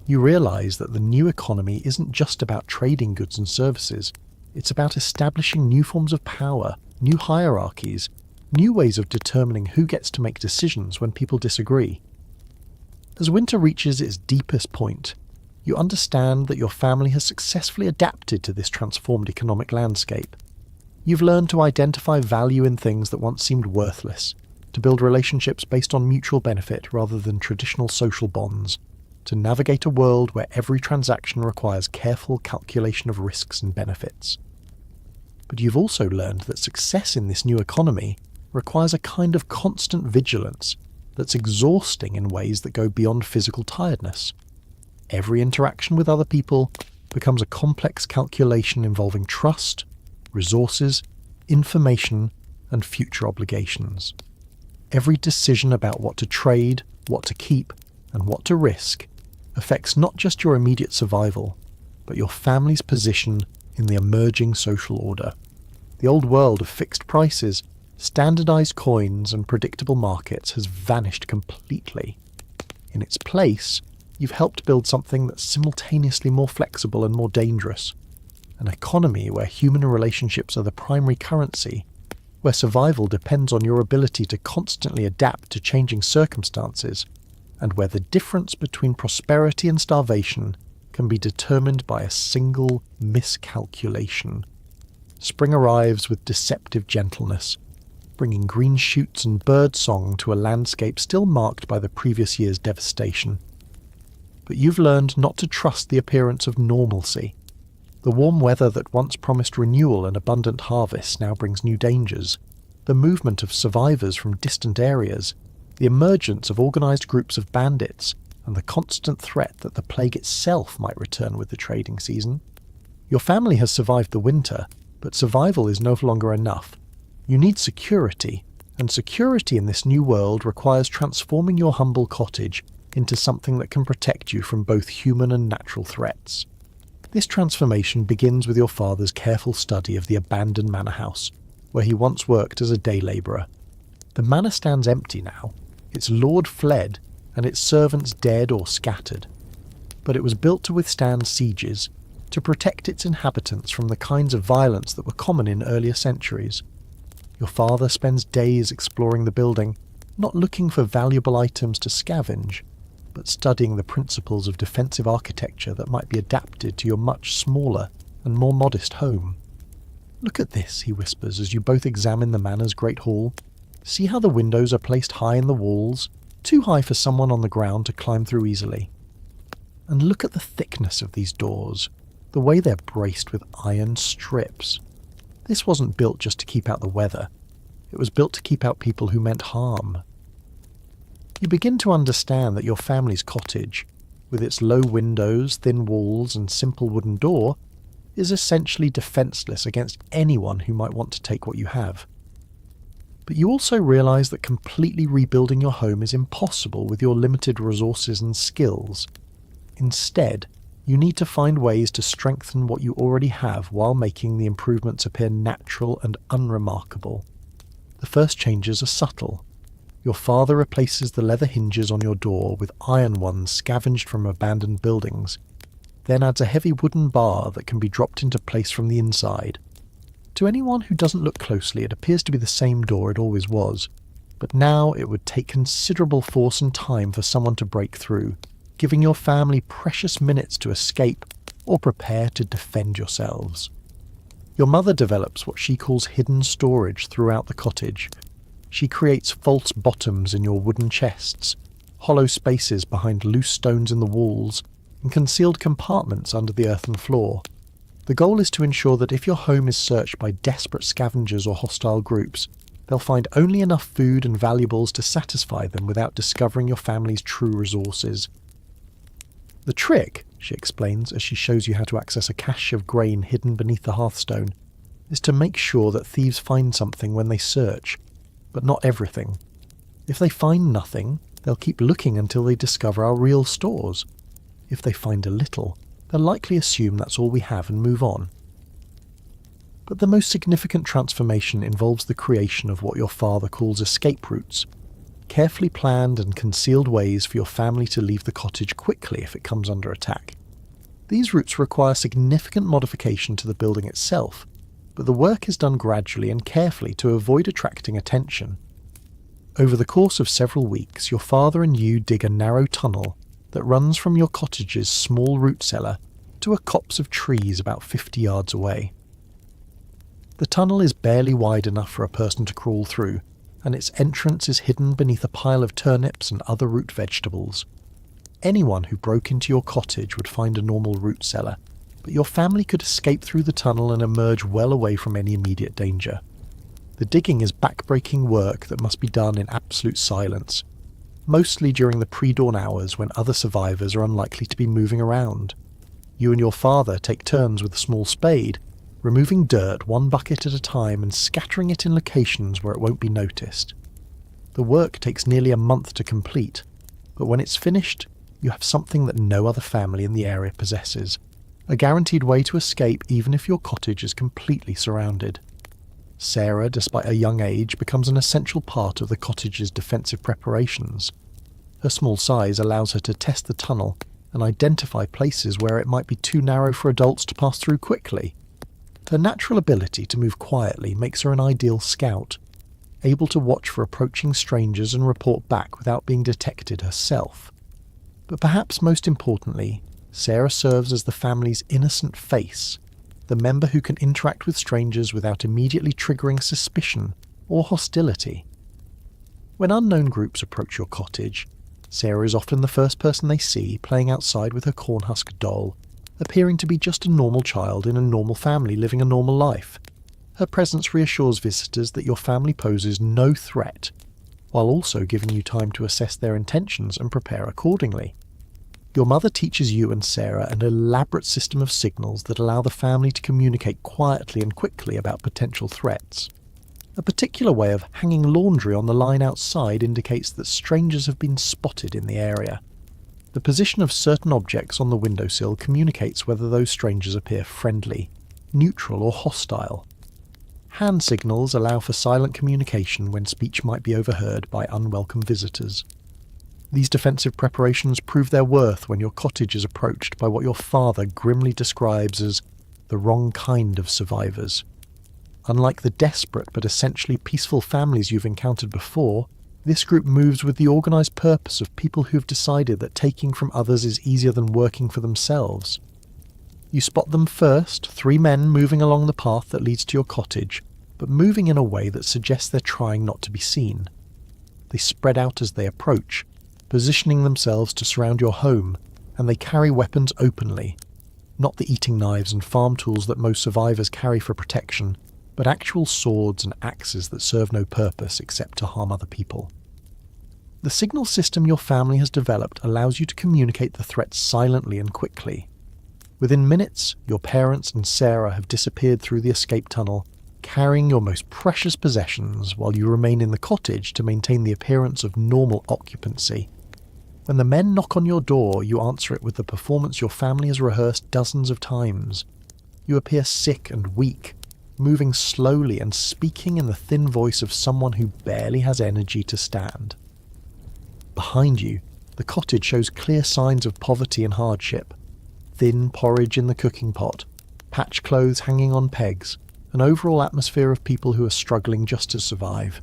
You realise that the new economy isn't just about trading goods and services, it's about establishing new forms of power, new hierarchies, new ways of determining who gets to make decisions when people disagree. As winter reaches its deepest point, you understand that your family has successfully adapted to this transformed economic landscape. You've learned to identify value in things that once seemed worthless, to build relationships based on mutual benefit rather than traditional social bonds, to navigate a world where every transaction requires careful calculation of risks and benefits. But you've also learned that success in this new economy requires a kind of constant vigilance that's exhausting in ways that go beyond physical tiredness. Every interaction with other people becomes a complex calculation involving trust, resources, information, and future obligations. Every decision about what to trade, what to keep, and what to risk affects not just your immediate survival, but your family's position in the emerging social order. The old world of fixed prices, standardized coins, and predictable markets has vanished completely. In its place, you've helped build something that's simultaneously more flexible and more dangerous. An economy where human relationships are the primary currency, where survival depends on your ability to constantly adapt to changing circumstances, and where the difference between prosperity and starvation can be determined by a single miscalculation. Spring arrives with deceptive gentleness, bringing green shoots and bird song to a landscape still marked by the previous year's devastation. But you've learned not to trust the appearance of normalcy. The warm weather that once promised renewal and abundant harvests now brings new dangers. The movement of survivors from distant areas, the emergence of organised groups of bandits, and the constant threat that the plague itself might return with the trading season. Your family has survived the winter, but survival is no longer enough. You need security, and security in this new world requires transforming your humble cottage into something that can protect you from both human and natural threats. This transformation begins with your father's careful study of the abandoned manor house, where he once worked as a day labourer. The manor stands empty now, its lord fled, and its servants dead or scattered. But it was built to withstand sieges, to protect its inhabitants from the kinds of violence that were common in earlier centuries. Your father spends days exploring the building, not looking for valuable items to scavenge, but studying the principles of defensive architecture that might be adapted to your much smaller and more modest home. "Look at this," he whispers as you both examine the manor's great hall. "See how the windows are placed high in the walls, too high for someone on the ground to climb through easily. And look at the thickness of these doors, the way they're braced with iron strips. This wasn't built just to keep out the weather. It was built to keep out people who meant harm." You begin to understand that your family's cottage, with its low windows, thin walls, and simple wooden door, is essentially defenceless against anyone who might want to take what you have. But you also realise that completely rebuilding your home is impossible with your limited resources and skills. Instead, you need to find ways to strengthen what you already have while making the improvements appear natural and unremarkable. The first changes are subtle. Your father replaces the leather hinges on your door with iron ones scavenged from abandoned buildings, then adds a heavy wooden bar that can be dropped into place from the inside. To anyone who doesn't look closely, it appears to be the same door it always was, but now it would take considerable force and time for someone to break through, giving your family precious minutes to escape or prepare to defend yourselves. Your mother develops what she calls hidden storage throughout the cottage. She creates false bottoms in your wooden chests, hollow spaces behind loose stones in the walls, and concealed compartments under the earthen floor. The goal is to ensure that if your home is searched by desperate scavengers or hostile groups, they'll find only enough food and valuables to satisfy them without discovering your family's true resources. The trick, she explains as she shows you how to access a cache of grain hidden beneath the hearthstone, is to make sure that thieves find something when they search, but not everything. If they find nothing, they'll keep looking until they discover our real stores. If they find a little, they'll likely assume that's all we have and move on. But the most significant transformation involves the creation of what your father calls escape routes. carefully planned and concealed ways for your family to leave the cottage quickly if it comes under attack. These routes require significant modification to the building itself, but the work is done gradually and carefully to avoid attracting attention. Over the course of several weeks, your father and you dig a narrow tunnel that runs from your cottage's small root cellar to a copse of trees about 50 yards away. The tunnel is barely wide enough for a person to crawl through, and its entrance is hidden beneath a pile of turnips and other root vegetables. Anyone who broke into your cottage would find a normal root cellar, but your family could escape through the tunnel and emerge well away from any immediate danger. The digging is back-breaking work that must be done in absolute silence, mostly during the pre-dawn hours when other survivors are unlikely to be moving around. You and your father take turns with a small spade, removing dirt one bucket at a time and scattering it in locations where it won't be noticed. The work takes nearly a month to complete, but when it's finished, you have something that no other family in the area possesses, a guaranteed way to escape even if your cottage is completely surrounded. Sarah, despite her young age, becomes an essential part of the cottage's defensive preparations. Her small size allows her to test the tunnel and identify places where it might be too narrow for adults to pass through quickly. Her natural ability to move quietly makes her an ideal scout, able to watch for approaching strangers and report back without being detected herself. But perhaps most importantly, Sarah serves as the family's innocent face, the member who can interact with strangers without immediately triggering suspicion or hostility. When unknown groups approach your cottage, Sarah is often the first person they see playing outside with her cornhusk doll, appearing to be just a normal child in a normal family living a normal life. Her presence reassures visitors that your family poses no threat, while also giving you time to assess their intentions and prepare accordingly. Your mother teaches you and Sarah an elaborate system of signals that allow the family to communicate quietly and quickly about potential threats. A particular way of hanging laundry on the line outside indicates that strangers have been spotted in the area. The position of certain objects on the windowsill communicates whether those strangers appear friendly, neutral, or hostile. Hand signals allow for silent communication when speech might be overheard by unwelcome visitors. These defensive preparations prove their worth when your cottage is approached by what your father grimly describes as the wrong kind of survivors. Unlike the desperate but essentially peaceful families you've encountered before, this group moves with the organised purpose of people who've decided that taking from others is easier than working for themselves. You spot them first, 3 men moving along the path that leads to your cottage, but moving in a way that suggests they're trying not to be seen. They spread out as they approach, positioning themselves to surround your home, and they carry weapons openly. Not the eating knives and farm tools that most survivors carry for protection, but actual swords and axes that serve no purpose except to harm other people. The signal system your family has developed allows you to communicate the threats silently and quickly. Within minutes, your parents and Sarah have disappeared through the escape tunnel, carrying your most precious possessions while you remain in the cottage to maintain the appearance of normal occupancy. When the men knock on your door, you answer it with the performance your family has rehearsed dozens of times. You appear sick and weak, moving slowly and speaking in the thin voice of someone who barely has energy to stand. Behind you, the cottage shows clear signs of poverty and hardship. Thin porridge in the cooking pot, patch clothes hanging on pegs, an overall atmosphere of people who are struggling just to survive.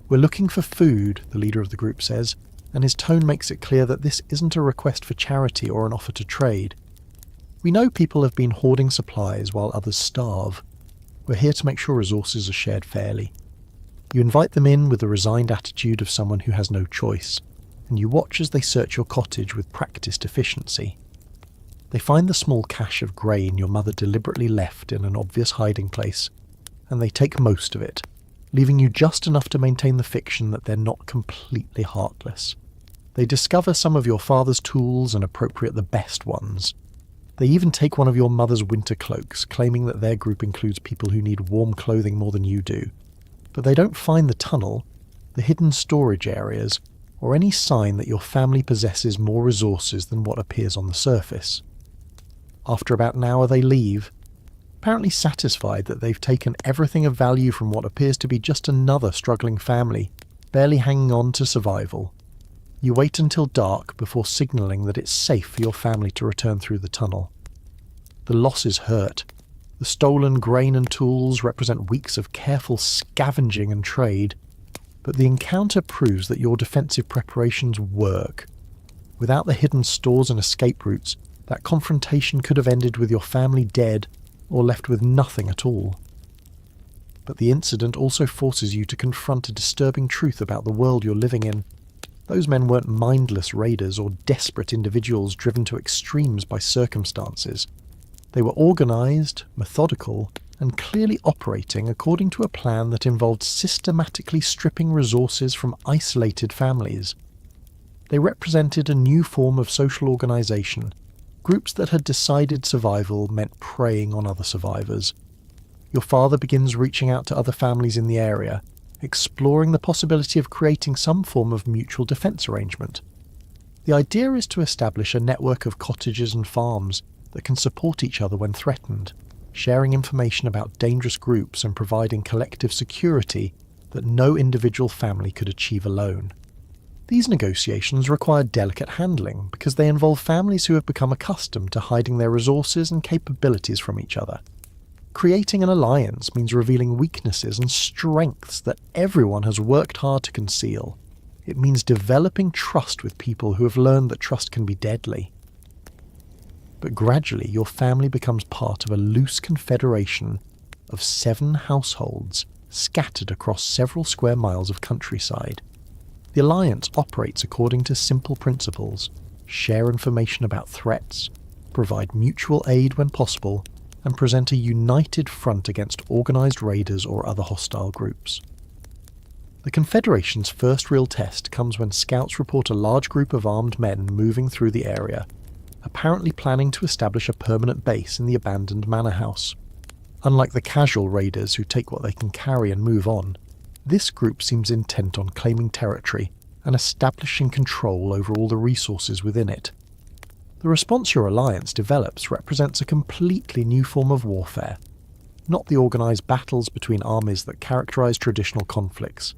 "We're looking for food," the leader of the group says, and his tone makes it clear that this isn't a request for charity or an offer to trade. "We know people have been hoarding supplies while others starve. We're here to make sure resources are shared fairly." You invite them in with the resigned attitude of someone who has no choice, and you watch as they search your cottage with practiced efficiency. They find the small cache of grain your mother deliberately left in an obvious hiding place, and they take most of it, leaving you just enough to maintain the fiction that they're not completely heartless. They discover some of your father's tools and appropriate the best ones. They even take one of your mother's winter cloaks, claiming that their group includes people who need warm clothing more than you do. But they don't find the tunnel, the hidden storage areas, or any sign that your family possesses more resources than what appears on the surface. After about an hour they leave, apparently satisfied that they've taken everything of value from what appears to be just another struggling family, barely hanging on to survival. You wait until dark before signalling that it's safe for your family to return through the tunnel. The losses hurt. The stolen grain and tools represent weeks of careful scavenging and trade, but the encounter proves that your defensive preparations work. Without the hidden stores and escape routes, that confrontation could have ended with your family dead or left with nothing at all. But the incident also forces you to confront a disturbing truth about the world you're living in. Those men weren't mindless raiders or desperate individuals driven to extremes by circumstances. They were organised, methodical, and clearly operating according to a plan that involved systematically stripping resources from isolated families. They represented a new form of social organisation, groups that had decided survival meant preying on other survivors. Your father begins reaching out to other families in the area, exploring the possibility of creating some form of mutual defence arrangement. The idea is to establish a network of cottages and farms that can support each other when threatened, sharing information about dangerous groups and providing collective security that no individual family could achieve alone. These negotiations require delicate handling because they involve families who have become accustomed to hiding their resources and capabilities from each other. Creating an alliance means revealing weaknesses and strengths that everyone has worked hard to conceal. It means developing trust with people who have learned that trust can be deadly. But gradually your family becomes part of a loose confederation of 7 households scattered across several square miles of countryside. The alliance operates according to simple principles: share information about threats, provide mutual aid when possible, and present a united front against organised raiders or other hostile groups. The Confederation's first real test comes when scouts report a large group of armed men moving through the area, apparently planning to establish a permanent base in the abandoned manor house. Unlike the casual raiders who take what they can carry and move on, this group seems intent on claiming territory and establishing control over all the resources within it. The response your alliance develops represents a completely new form of warfare, not the organised battles between armies that characterise traditional conflicts,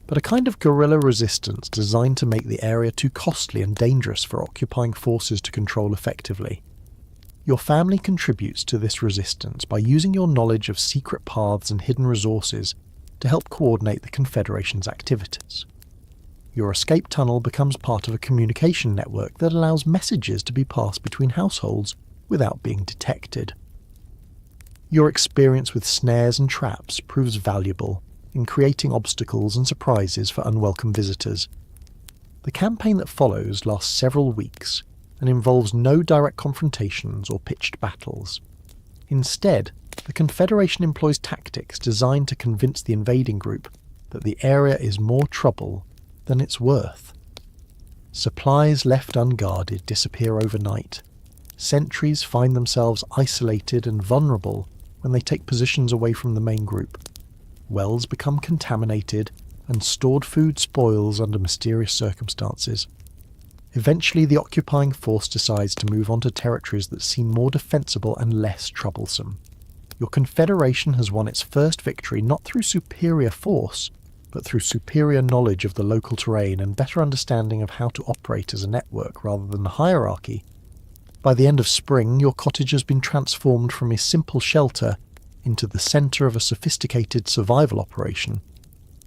but a kind of guerrilla resistance designed to make the area too costly and dangerous for occupying forces to control effectively. Your family contributes to this resistance by using your knowledge of secret paths and hidden resources to help coordinate the Confederation's activities. Your escape tunnel becomes part of a communication network that allows messages to be passed between households without being detected. Your experience with snares and traps proves valuable in creating obstacles and surprises for unwelcome visitors. The campaign that follows lasts several weeks and involves no direct confrontations or pitched battles. Instead, the Confederation employs tactics designed to convince the invading group that the area is more trouble than it's worth. Supplies left unguarded disappear overnight. Sentries find themselves isolated and vulnerable when they take positions away from the main group. Wells become contaminated, and stored food spoils under mysterious circumstances. Eventually, the occupying force decides to move on to territories that seem more defensible and less troublesome. Your Confederation has won its first victory not through superior force, but through superior knowledge of the local terrain and better understanding of how to operate as a network rather than a hierarchy. By the end of spring, your cottage has been transformed from a simple shelter into the centre of a sophisticated survival operation.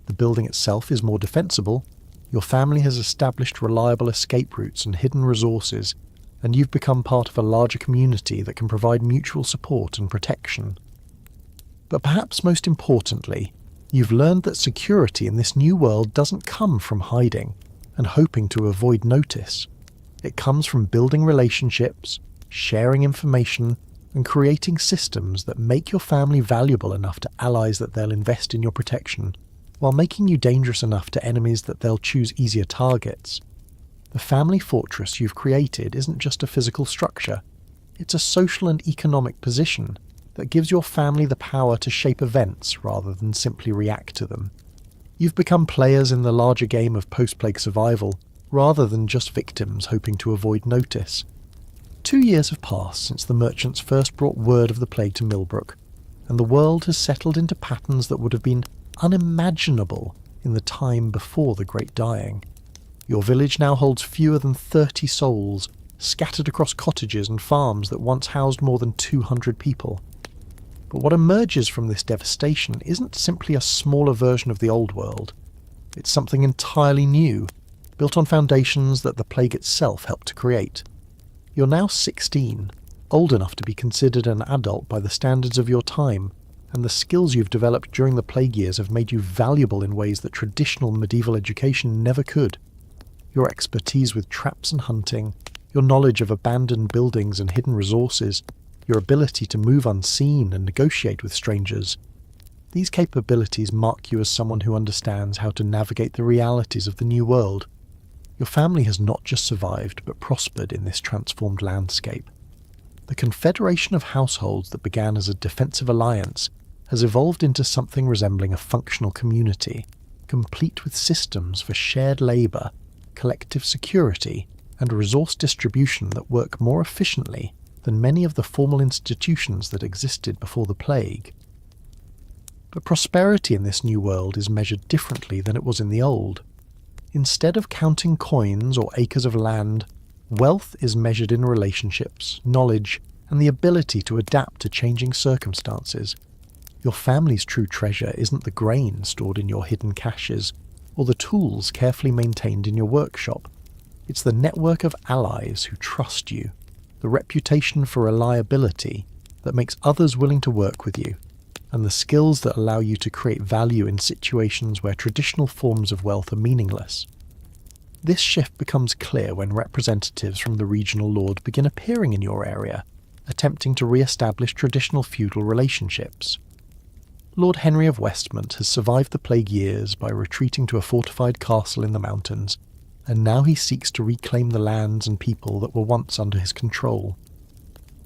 The building itself is more defensible, your family has established reliable escape routes and hidden resources, and you've become part of a larger community that can provide mutual support and protection. But perhaps most importantly, you've learned that security in this new world doesn't come from hiding and hoping to avoid notice. It comes from building relationships, sharing information, and creating systems that make your family valuable enough to allies that they'll invest in your protection, while making you dangerous enough to enemies that they'll choose easier targets. The family fortress you've created isn't just a physical structure, it's a social and economic position that gives your family the power to shape events rather than simply react to them. You've become players in the larger game of post-plague survival, rather than just victims hoping to avoid notice. 2 years have passed since the merchants first brought word of the plague to Millbrook, and the world has settled into patterns that would have been unimaginable in the time before the Great Dying. Your village now holds fewer than 30 souls, scattered across cottages and farms that once housed more than 200 people. But what emerges from this devastation isn't simply a smaller version of the old world. It's something entirely new, built on foundations that the plague itself helped to create. You're now 16, old enough to be considered an adult by the standards of your time, and the skills you've developed during the plague years have made you valuable in ways that traditional medieval education never could. Your expertise with traps and hunting, your knowledge of abandoned buildings and hidden resources, your ability to move unseen and negotiate with strangers. These capabilities mark you as someone who understands how to navigate the realities of the new world. Your family has not just survived, but prospered in this transformed landscape. The confederation of households that began as a defensive alliance has evolved into something resembling a functional community, complete with systems for shared labour, collective security, and resource distribution that work more efficiently than many of the formal institutions that existed before the plague. But prosperity in this new world is measured differently than it was in the old. Instead of counting coins or acres of land, wealth is measured in relationships, knowledge, and the ability to adapt to changing circumstances. Your family's true treasure isn't the grain stored in your hidden caches, or the tools carefully maintained in your workshop. It's the network of allies who trust you, the reputation for reliability that makes others willing to work with you, and the skills that allow you to create value in situations where traditional forms of wealth are meaningless. This shift becomes clear when representatives from the regional lord begin appearing in your area, attempting to re-establish traditional feudal relationships. Lord Henry of Westmont has survived the plague years by retreating to a fortified castle in the mountains, and now he seeks to reclaim the lands and people that were once under his control.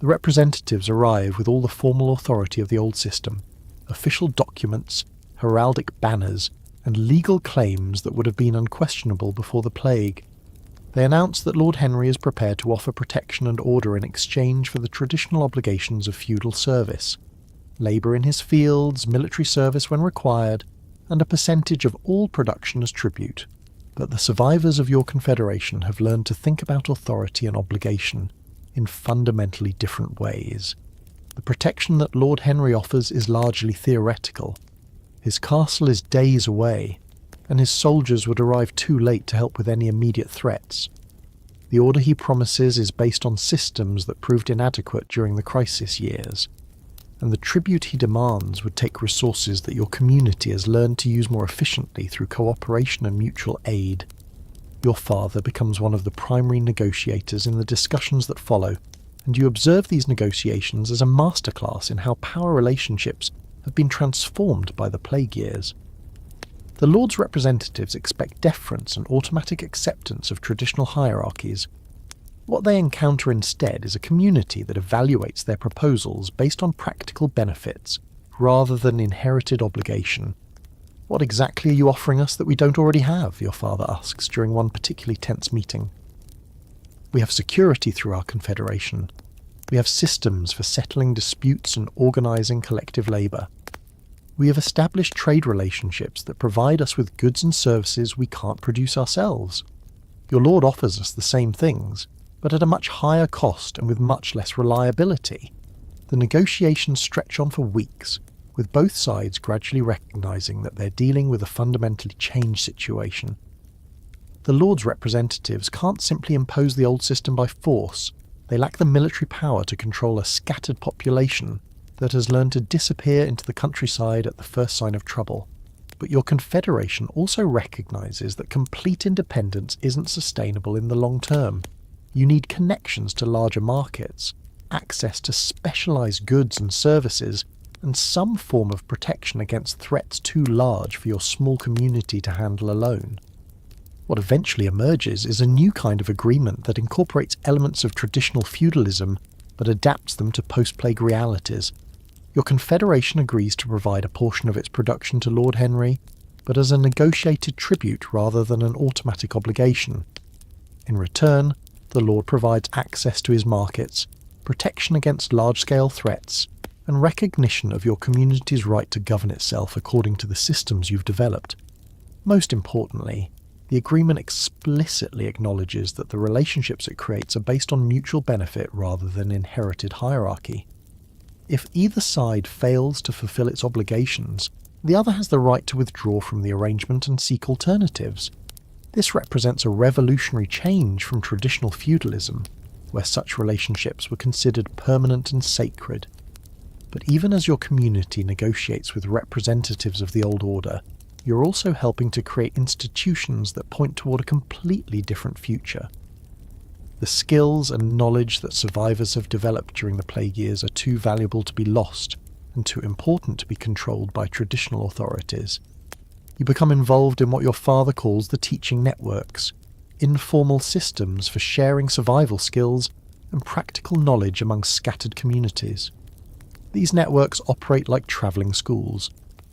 The representatives arrive with all the formal authority of the old system, official documents, heraldic banners, and legal claims that would have been unquestionable before the plague. They announce that Lord Henry is prepared to offer protection and order in exchange for the traditional obligations of feudal service, labour in his fields, military service when required, and a percentage of all production as tribute. But the survivors of your confederation have learned to think about authority and obligation in fundamentally different ways. The protection that Lord Henry offers is largely theoretical. His castle is days away, and his soldiers would arrive too late to help with any immediate threats. The order he promises is based on systems that proved inadequate during the crisis years, and the tribute he demands would take resources that your community has learned to use more efficiently through cooperation and mutual aid. Your father becomes one of the primary negotiators in the discussions that follow, and you observe these negotiations as a masterclass in how power relationships have been transformed by the plague years. The Lord's representatives expect deference and automatic acceptance of traditional hierarchies. What they encounter instead is a community that evaluates their proposals based on practical benefits, rather than inherited obligation. "What exactly are you offering us that we don't already have?" your father asks during one particularly tense meeting. "We have security through our confederation. We have systems for settling disputes and organising collective labour. We have established trade relationships that provide us with goods and services we can't produce ourselves. Your lord offers us the same things, but at a much higher cost and with much less reliability." The negotiations stretch on for weeks, with both sides gradually recognising that they're dealing with a fundamentally changed situation. The Lord's representatives can't simply impose the old system by force. They lack the military power to control a scattered population that has learned to disappear into the countryside at the first sign of trouble. But your confederation also recognises that complete independence isn't sustainable in the long term. You need connections to larger markets, access to specialised goods and services, and some form of protection against threats too large for your small community to handle alone. What eventually emerges is a new kind of agreement that incorporates elements of traditional feudalism but adapts them to post-plague realities. Your confederation agrees to provide a portion of its production to Lord Henry, but as a negotiated tribute rather than an automatic obligation. In return, the Lord provides access to his markets, protection against large-scale threats, and recognition of your community's right to govern itself according to the systems you've developed. Most importantly, the agreement explicitly acknowledges that the relationships it creates are based on mutual benefit rather than inherited hierarchy. If either side fails to fulfill its obligations, the other has the right to withdraw from the arrangement and seek alternatives. This represents a revolutionary change from traditional feudalism, where such relationships were considered permanent and sacred. But even as your community negotiates with representatives of the old order, you're also helping to create institutions that point toward a completely different future. The skills and knowledge that survivors have developed during the plague years are too valuable to be lost and too important to be controlled by traditional authorities. You become involved in what your father calls the teaching networks, informal systems for sharing survival skills and practical knowledge among scattered communities. These networks operate like travelling schools,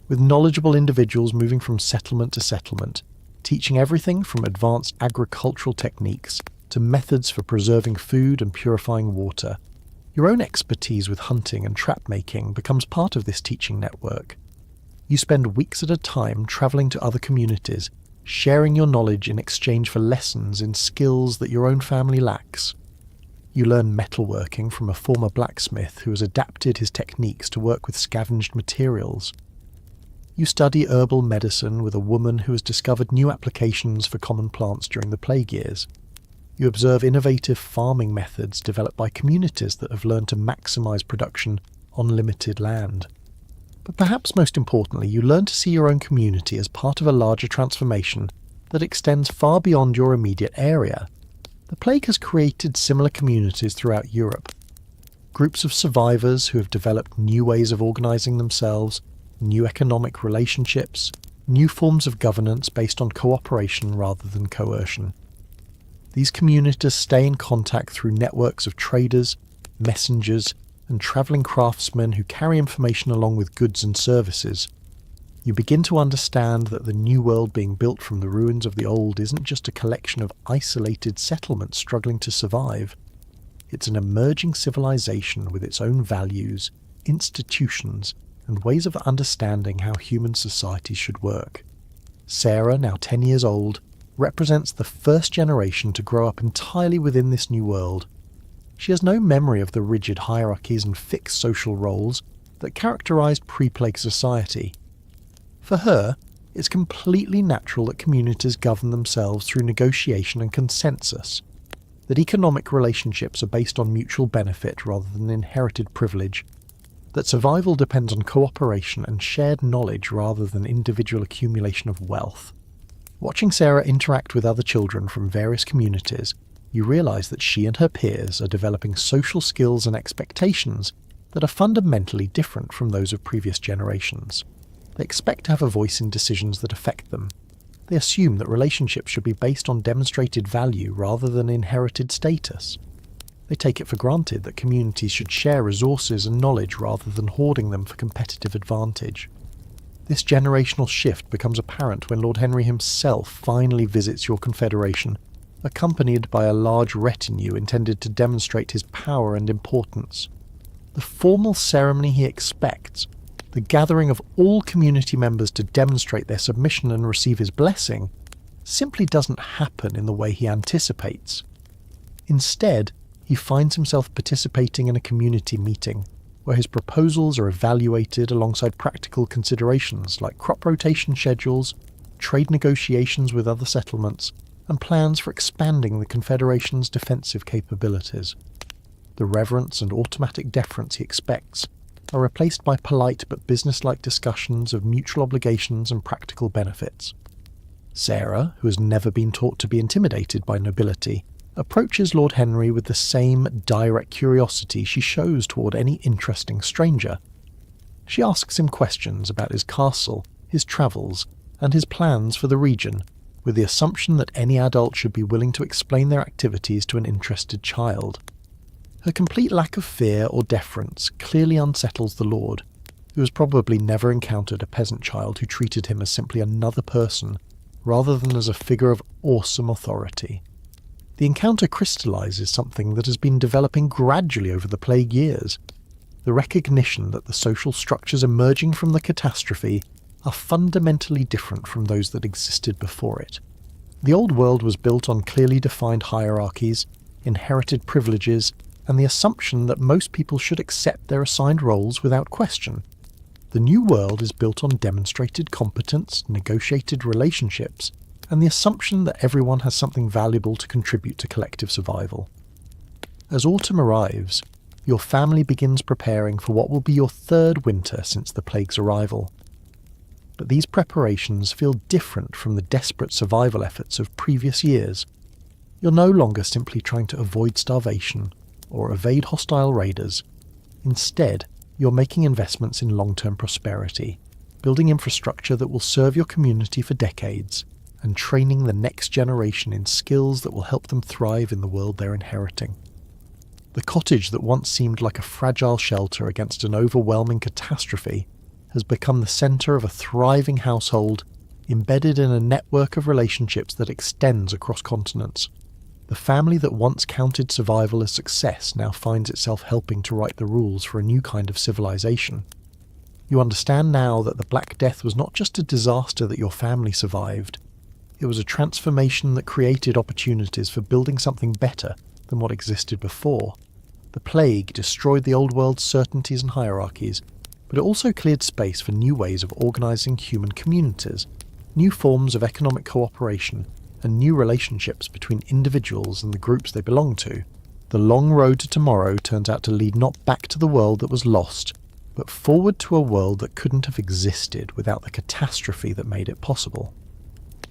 with knowledgeable individuals moving from settlement to settlement, teaching everything from advanced agricultural techniques to methods for preserving food and purifying water. Your own expertise with hunting and trap-making becomes part of this teaching network. You spend weeks at a time travelling to other communities, sharing your knowledge in exchange for lessons in skills that your own family lacks. You learn metalworking from a former blacksmith who has adapted his techniques to work with scavenged materials. You study herbal medicine with a woman who has discovered new applications for common plants during the plague years. You observe innovative farming methods developed by communities that have learned to maximize production on limited land. But perhaps most importantly, you learn to see your own community as part of a larger transformation that extends far beyond your immediate area. The plague has created similar communities throughout Europe. Groups of survivors who have developed new ways of organizing themselves, new economic relationships, new forms of governance based on cooperation rather than coercion. These communities stay in contact through networks of traders, messengers, and travelling craftsmen who carry information along with goods and services. You begin to understand that the new world being built from the ruins of the old isn't just a collection of isolated settlements struggling to survive. It's an emerging civilization with its own values, institutions, and ways of understanding how human society should work. Sarah, now 10 years old, represents the first generation to grow up entirely within this new world. She has no memory of the rigid hierarchies and fixed social roles that characterized pre-plague society. For her, it's completely natural that communities govern themselves through negotiation and consensus, that economic relationships are based on mutual benefit rather than inherited privilege, that survival depends on cooperation and shared knowledge rather than individual accumulation of wealth. Watching Sarah interact with other children from various communities, you realise that she and her peers are developing social skills and expectations that are fundamentally different from those of previous generations. They expect to have a voice in decisions that affect them. They assume that relationships should be based on demonstrated value rather than inherited status. They take it for granted that communities should share resources and knowledge rather than hoarding them for competitive advantage. This generational shift becomes apparent when Lord Henry himself finally visits your confederation, accompanied by a large retinue intended to demonstrate his power and importance. The formal ceremony he expects, the gathering of all community members to demonstrate their submission and receive his blessing, simply doesn't happen in the way he anticipates. Instead, he finds himself participating in a community meeting, where his proposals are evaluated alongside practical considerations like crop rotation schedules, trade negotiations with other settlements, and plans for expanding the Confederation's defensive capabilities. The reverence and automatic deference he expects are replaced by polite but businesslike discussions of mutual obligations and practical benefits. Sarah, who has never been taught to be intimidated by nobility, approaches Lord Henry with the same direct curiosity she shows toward any interesting stranger. She asks him questions about his castle, his travels, and his plans for the region, with the assumption that any adult should be willing to explain their activities to an interested child. Her complete lack of fear or deference clearly unsettles the Lord, who has probably never encountered a peasant child who treated him as simply another person, rather than as a figure of awesome authority. The encounter crystallizes something that has been developing gradually over the plague years, the recognition that the social structures emerging from the catastrophe are fundamentally different from those that existed before it. The old world was built on clearly defined hierarchies, inherited privileges, and the assumption that most people should accept their assigned roles without question. The new world is built on demonstrated competence, negotiated relationships, and the assumption that everyone has something valuable to contribute to collective survival. As autumn arrives, your family begins preparing for what will be your third winter since the plague's arrival. But these preparations feel different from the desperate survival efforts of previous years. You're no longer simply trying to avoid starvation or evade hostile raiders. Instead, you're making investments in long-term prosperity, building infrastructure that will serve your community for decades, and training the next generation in skills that will help them thrive in the world they're inheriting. The cottage that once seemed like a fragile shelter against an overwhelming catastrophe has become the centre of a thriving household embedded in a network of relationships that extends across continents. The family that once counted survival as success now finds itself helping to write the rules for a new kind of civilization. You understand now that the Black Death was not just a disaster that your family survived. It was a transformation that created opportunities for building something better than what existed before. The plague destroyed the old world's certainties and hierarchies, but it also cleared space for new ways of organising human communities, new forms of economic cooperation, and new relationships between individuals and the groups they belong to. The long road to tomorrow turns out to lead not back to the world that was lost, but forward to a world that couldn't have existed without the catastrophe that made it possible.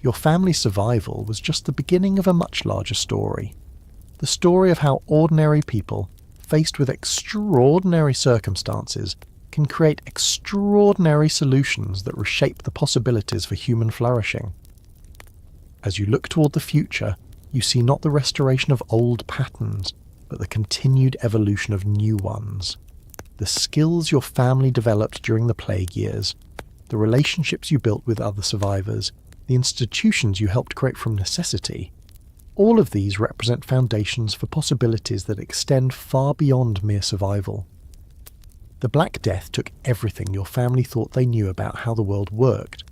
Your family's survival was just the beginning of a much larger story. The story of how ordinary people, faced with extraordinary circumstances, can create extraordinary solutions that reshape the possibilities for human flourishing. As you look toward the future, you see not the restoration of old patterns, but the continued evolution of new ones. The skills your family developed during the plague years, the relationships you built with other survivors, the institutions you helped create from necessity, all of these represent foundations for possibilities that extend far beyond mere survival. The Black Death took everything your family thought they knew about how the world worked,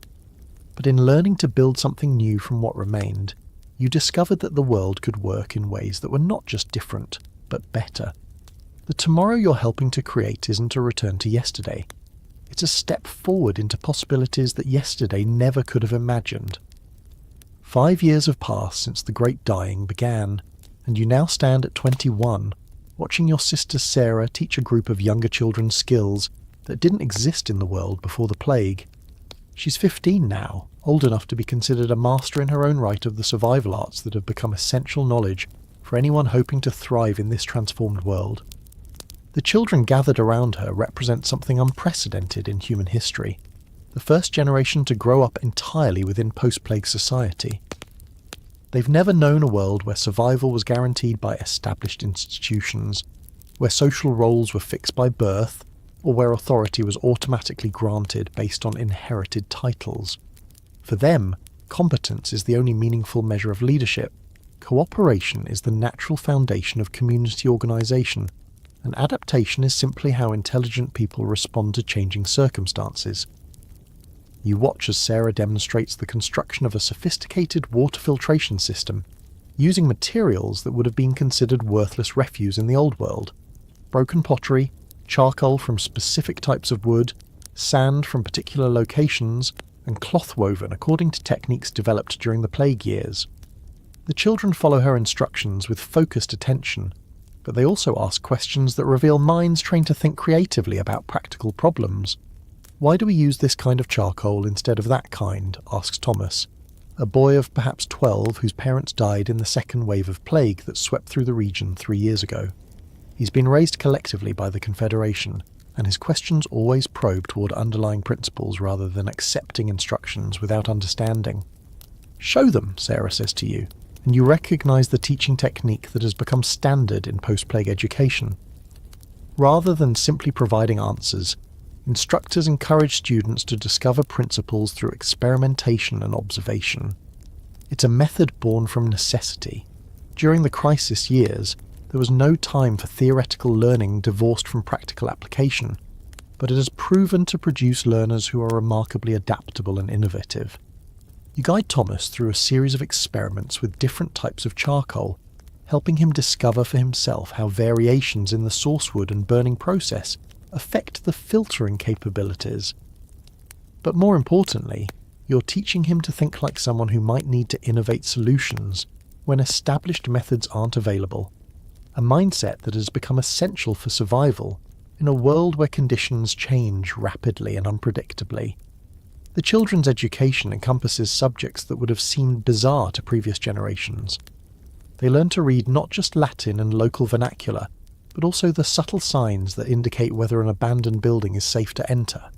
but in learning to build something new from what remained, you discovered that the world could work in ways that were not just different, but better. The tomorrow you're helping to create isn't a return to yesterday. It's a step forward into possibilities that yesterday never could have imagined. 5 years have passed since the Great Dying began, and you now stand at 21, watching your sister Sarah teach a group of younger children skills that didn't exist in the world before the plague. She's 15 now, old enough to be considered a master in her own right of the survival arts that have become essential knowledge for anyone hoping to thrive in this transformed world. The children gathered around her represent something unprecedented in human history, the first generation to grow up entirely within post-plague society. They've never known a world where survival was guaranteed by established institutions, where social roles were fixed by birth, or where authority was automatically granted based on inherited titles. For them, competence is the only meaningful measure of leadership. Cooperation is the natural foundation of community organisation, and adaptation is simply how intelligent people respond to changing circumstances. You watch as Sarah demonstrates the construction of a sophisticated water filtration system, using materials that would have been considered worthless refuse in the old world. Broken pottery, charcoal from specific types of wood, sand from particular locations, and cloth woven according to techniques developed during the plague years. The children follow her instructions with focused attention, but they also ask questions that reveal minds trained to think creatively about practical problems. "Why do we use this kind of charcoal instead of that kind?" asks Thomas, a boy of perhaps 12 whose parents died in the second wave of plague that swept through the region 3 years ago. He's been raised collectively by the Confederation, and his questions always probe toward underlying principles rather than accepting instructions without understanding. "Show them," Sarah says to you, and you recognise the teaching technique that has become standard in post-plague education. Rather than simply providing answers, instructors encourage students to discover principles through experimentation and observation. It's a method born from necessity. During the crisis years, there was no time for theoretical learning divorced from practical application, but it has proven to produce learners who are remarkably adaptable and innovative. You guide Thomas through a series of experiments with different types of charcoal, helping him discover for himself how variations in the source wood and burning process affect the filtering capabilities. But more importantly, you're teaching him to think like someone who might need to innovate solutions when established methods aren't available, a mindset that has become essential for survival in a world where conditions change rapidly and unpredictably. The children's education encompasses subjects that would have seemed bizarre to previous generations. They learn to read not just Latin and local vernacular, but also the subtle signs that indicate whether an abandoned building is safe to enter.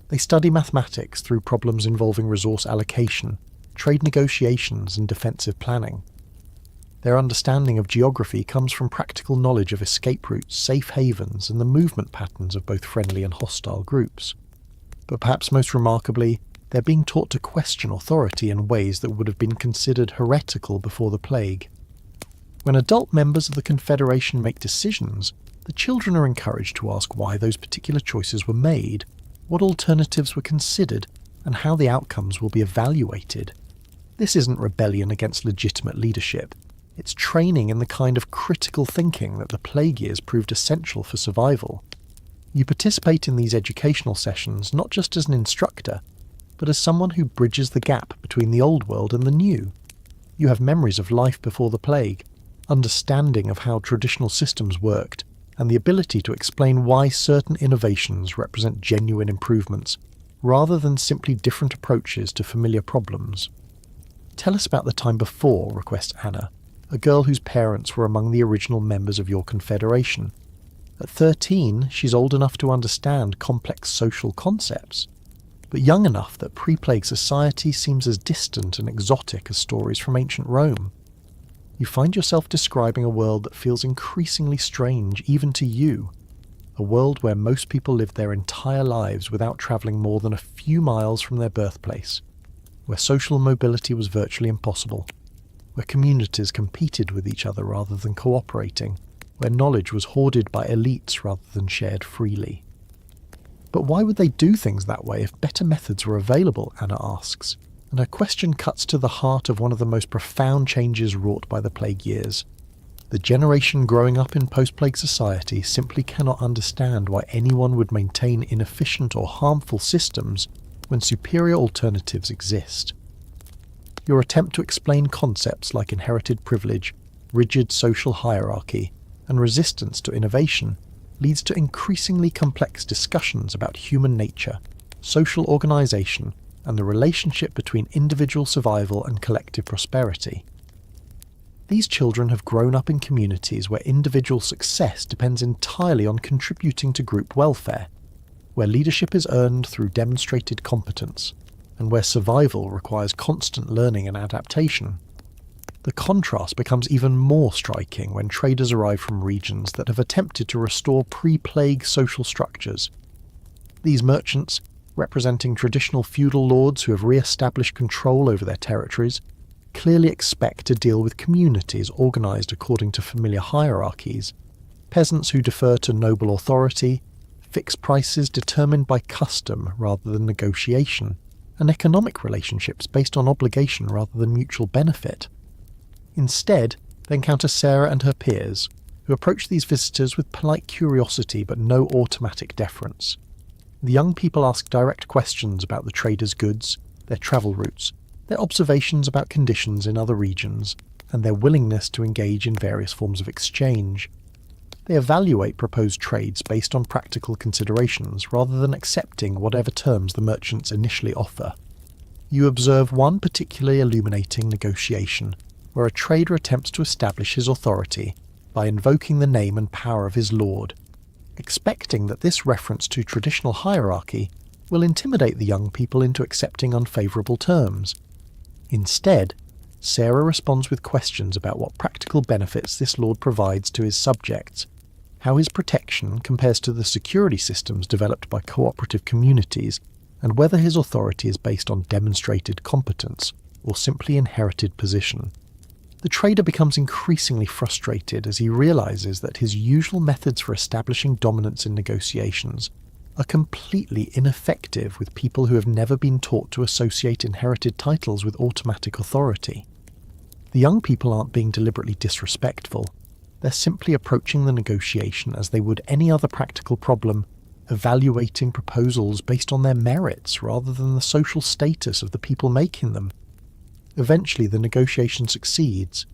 They study mathematics through problems involving resource allocation, trade negotiations, and defensive planning. Their understanding of geography comes from practical knowledge of escape routes, safe havens, and the movement patterns of both friendly and hostile groups. But perhaps most remarkably, they're being taught to question authority in ways that would have been considered heretical before the plague. When adult members of the Confederation make decisions, the children are encouraged to ask why those particular choices were made, what alternatives were considered, and how the outcomes will be evaluated. This isn't rebellion against legitimate leadership. It's training in the kind of critical thinking that the plague years proved essential for survival. You participate in these educational sessions not just as an instructor, but as someone who bridges the gap between the old world and the new. You have memories of life before the plague, understanding of how traditional systems worked, and the ability to explain why certain innovations represent genuine improvements, rather than simply different approaches to familiar problems. Tell us about the time before, requests Anna, a girl whose parents were among the original members of your confederation. At 13, she's old enough to understand complex social concepts, but young enough that pre-plague society seems as distant and exotic as stories from ancient Rome. You find yourself describing a world that feels increasingly strange even to you, a world where most people lived their entire lives without travelling more than a few miles from their birthplace, where social mobility was virtually impossible, where communities competed with each other rather than cooperating, where knowledge was hoarded by elites rather than shared freely. But why would they do things that way if better methods were available, Anna asks, and her question cuts to the heart of one of the most profound changes wrought by the plague years. The generation growing up in post-plague society simply cannot understand why anyone would maintain inefficient or harmful systems when superior alternatives exist. Your attempt to explain concepts like inherited privilege, rigid social hierarchy, and resistance to innovation leads to increasingly complex discussions about human nature, social organisation, and the relationship between individual survival and collective prosperity. These children have grown up in communities where individual success depends entirely on contributing to group welfare, where leadership is earned through demonstrated competence, and where survival requires constant learning and adaptation. The contrast becomes even more striking when traders arrive from regions that have attempted to restore pre-plague social structures. These merchants, representing traditional feudal lords who have re-established control over their territories, clearly expect to deal with communities organised according to familiar hierarchies, peasants who defer to noble authority, fixed prices determined by custom rather than negotiation, and economic relationships based on obligation rather than mutual benefit. Instead, they encounter Sarah and her peers, who approach these visitors with polite curiosity but no automatic deference. The young people ask direct questions about the traders' goods, their travel routes, their observations about conditions in other regions, and their willingness to engage in various forms of exchange. They evaluate proposed trades based on practical considerations rather than accepting whatever terms the merchants initially offer. You observe one particularly illuminating negotiation, where a trader attempts to establish his authority by invoking the name and power of his lord, expecting that this reference to traditional hierarchy will intimidate the young people into accepting unfavourable terms. Instead, Sarah responds with questions about what practical benefits this lord provides to his subjects, how his protection compares to the security systems developed by cooperative communities, and whether his authority is based on demonstrated competence or simply inherited position. The trader becomes increasingly frustrated as he realises that his usual methods for establishing dominance in negotiations are completely ineffective with people who have never been taught to associate inherited titles with automatic authority. The young people aren't being deliberately disrespectful. They're simply approaching the negotiation as they would any other practical problem, evaluating proposals based on their merits rather than the social status of the people making them. Eventually the negotiation succeeds,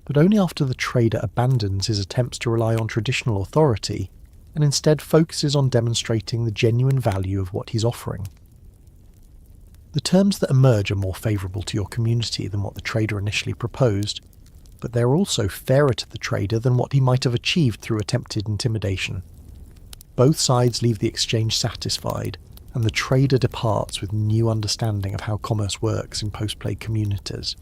but only after the trader abandons his attempts to rely on traditional authority and instead focuses on demonstrating the genuine value of what he's offering. The terms that emerge are more favourable to your community than what the trader initially proposed, but they're also fairer to the trader than what he might have achieved through attempted intimidation. Both sides leave the exchange satisfied, and the trader departs with new understanding of how commerce works in post-plague communities.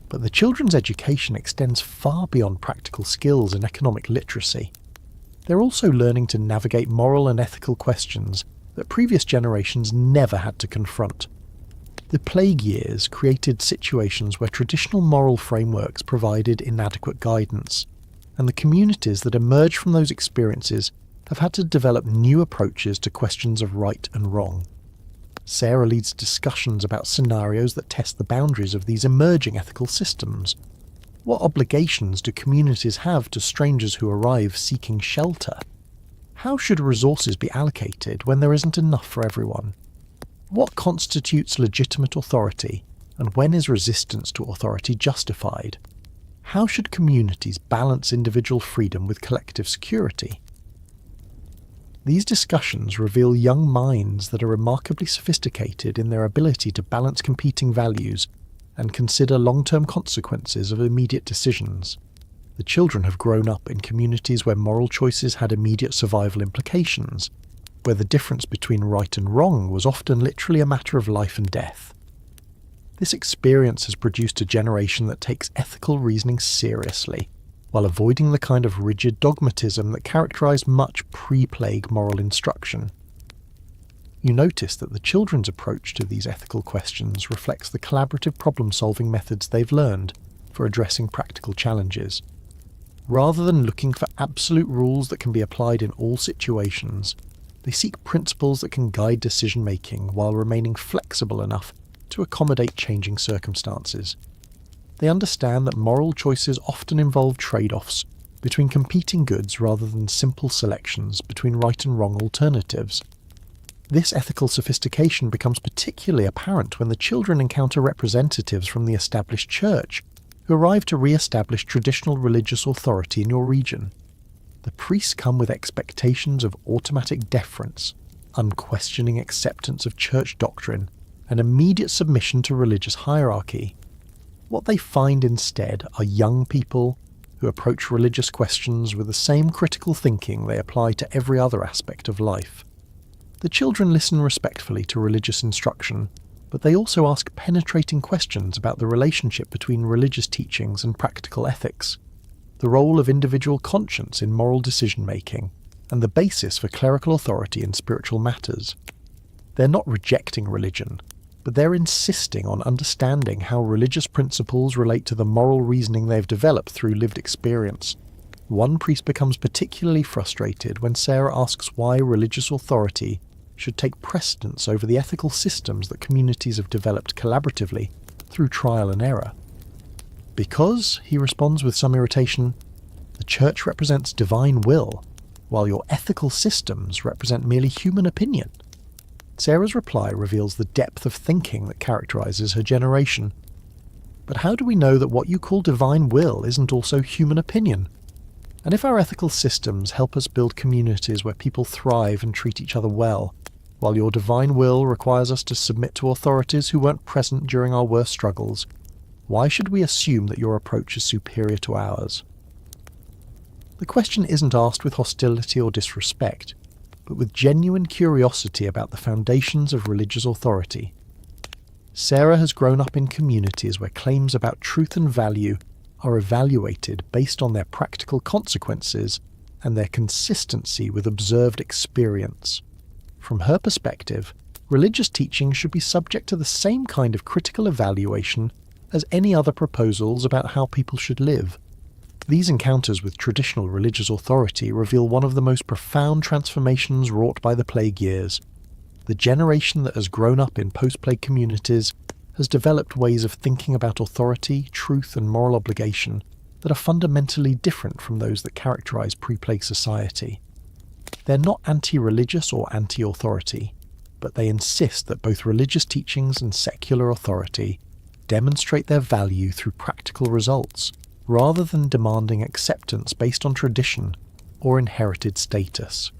But the children's education extends far beyond practical skills and economic literacy. They're also learning to navigate moral and ethical questions that previous generations never had to confront. The plague years created situations where traditional moral frameworks provided inadequate guidance, and the communities that emerged from those experiences have had to develop new approaches to questions of right and wrong. Sarah leads discussions about scenarios that test the boundaries of these emerging ethical systems. What obligations do communities have to strangers who arrive seeking shelter? How should resources be allocated when there isn't enough for everyone? What constitutes legitimate authority, and when is resistance to authority justified? How should communities balance individual freedom with collective security? These discussions reveal young minds that are remarkably sophisticated in their ability to balance competing values and consider long-term consequences of immediate decisions. The children have grown up in communities where moral choices had immediate survival implications, where the difference between right and wrong was often literally a matter of life and death. This experience has produced a generation that takes ethical reasoning seriously, while avoiding the kind of rigid dogmatism that characterised much pre-plague moral instruction. You notice that the children's approach to these ethical questions reflects the collaborative problem-solving methods they've learned for addressing practical challenges. Rather than looking for absolute rules that can be applied in all situations, they seek principles that can guide decision-making while remaining flexible enough to accommodate changing circumstances. They understand that moral choices often involve trade-offs between competing goods rather than simple selections between right and wrong alternatives. This ethical sophistication becomes particularly apparent when the children encounter representatives from the established church who arrive to re-establish traditional religious authority in your region. The priests come with expectations of automatic deference, unquestioning acceptance of church doctrine, and immediate submission to religious hierarchy. What they find instead are young people who approach religious questions with the same critical thinking they apply to every other aspect of life. The children listen respectfully to religious instruction, but they also ask penetrating questions about the relationship between religious teachings and practical ethics, the role of individual conscience in moral decision-making, and the basis for clerical authority in spiritual matters. They're not rejecting religion, but they're insisting on understanding how religious principles relate to the moral reasoning they've developed through lived experience. One priest becomes particularly frustrated when Sarah asks why religious authority should take precedence over the ethical systems that communities have developed collaboratively through trial and error. Because, he responds with some irritation, the church represents divine will, while your ethical systems represent merely human opinion. Sarah's reply reveals the depth of thinking that characterises her generation. But how do we know that what you call divine will isn't also human opinion? And if our ethical systems help us build communities where people thrive and treat each other well, while your divine will requires us to submit to authorities who weren't present during our worst struggles, why should we assume that your approach is superior to ours? The question isn't asked with hostility or disrespect, but with genuine curiosity about the foundations of religious authority. Sarah has grown up in communities where claims about truth and value are evaluated based on their practical consequences and their consistency with observed experience. From her perspective, religious teaching should be subject to the same kind of critical evaluation as any other proposals about how people should live. These encounters with traditional religious authority reveal one of the most profound transformations wrought by the plague years. The generation that has grown up in post-plague communities has developed ways of thinking about authority, truth, and moral obligation that are fundamentally different from those that characterize pre-plague society. They're not anti-religious or anti-authority, but they insist that both religious teachings and secular authority demonstrate their value through practical results, rather than demanding acceptance based on tradition or inherited status.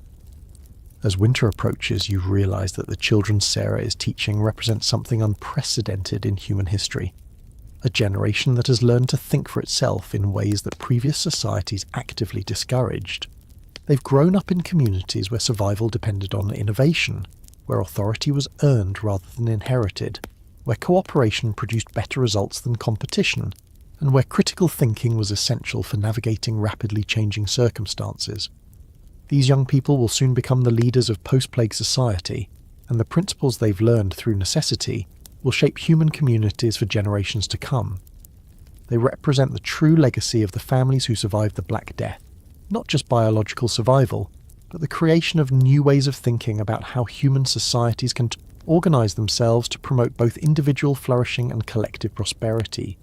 As winter approaches, you realize that the children Sarah is teaching represent something unprecedented in human history, a generation that has learned to think for itself in ways that previous societies actively discouraged. They've grown up in communities where survival depended on innovation, where authority was earned rather than inherited, where cooperation produced better results than competition, and where critical thinking was essential for navigating rapidly changing circumstances. These young people will soon become the leaders of post-plague society, and the principles they've learned through necessity will shape human communities for generations to come. They represent the true legacy of the families who survived the Black Death, not just biological survival, but the creation of new ways of thinking about how human societies can organize themselves to promote both individual flourishing and collective prosperity.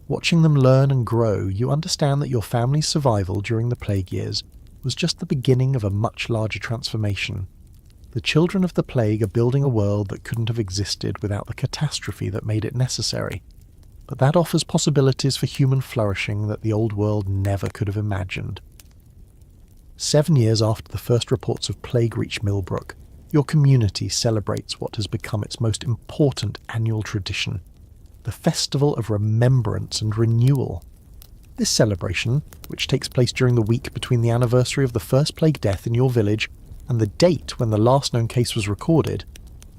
Watching them learn and grow, you understand that your family's survival during the plague years was just the beginning of a much larger transformation. The children of the plague are building a world that couldn't have existed without the catastrophe that made it necessary, but that offers possibilities for human flourishing that the old world never could have imagined. 7 years after the first reports of plague reached Millbrook, your community celebrates what has become its most important annual tradition, the Festival of Remembrance and Renewal. This celebration, which takes place during the week between the anniversary of the first plague death in your village and the date when the last known case was recorded,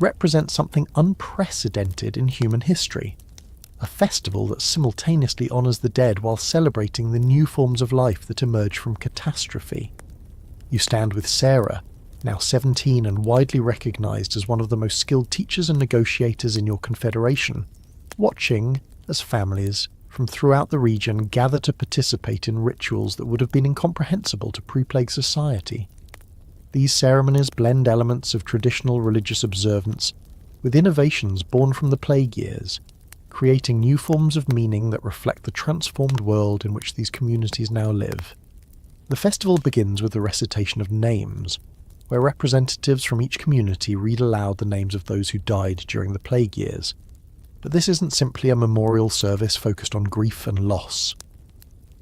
represents something unprecedented in human history. A festival that simultaneously honours the dead while celebrating the new forms of life that emerge from catastrophe. You stand with Sarah, now 17 and widely recognised as one of the most skilled teachers and negotiators in your confederation, watching as families from throughout the region gather to participate in rituals that would have been incomprehensible to pre-plague society. These ceremonies blend elements of traditional religious observance with innovations born from the plague years, creating new forms of meaning that reflect the transformed world in which these communities now live. The festival begins with the recitation of names, where representatives from each community read aloud the names of those who died during the plague years. But this isn't simply a memorial service focused on grief and loss.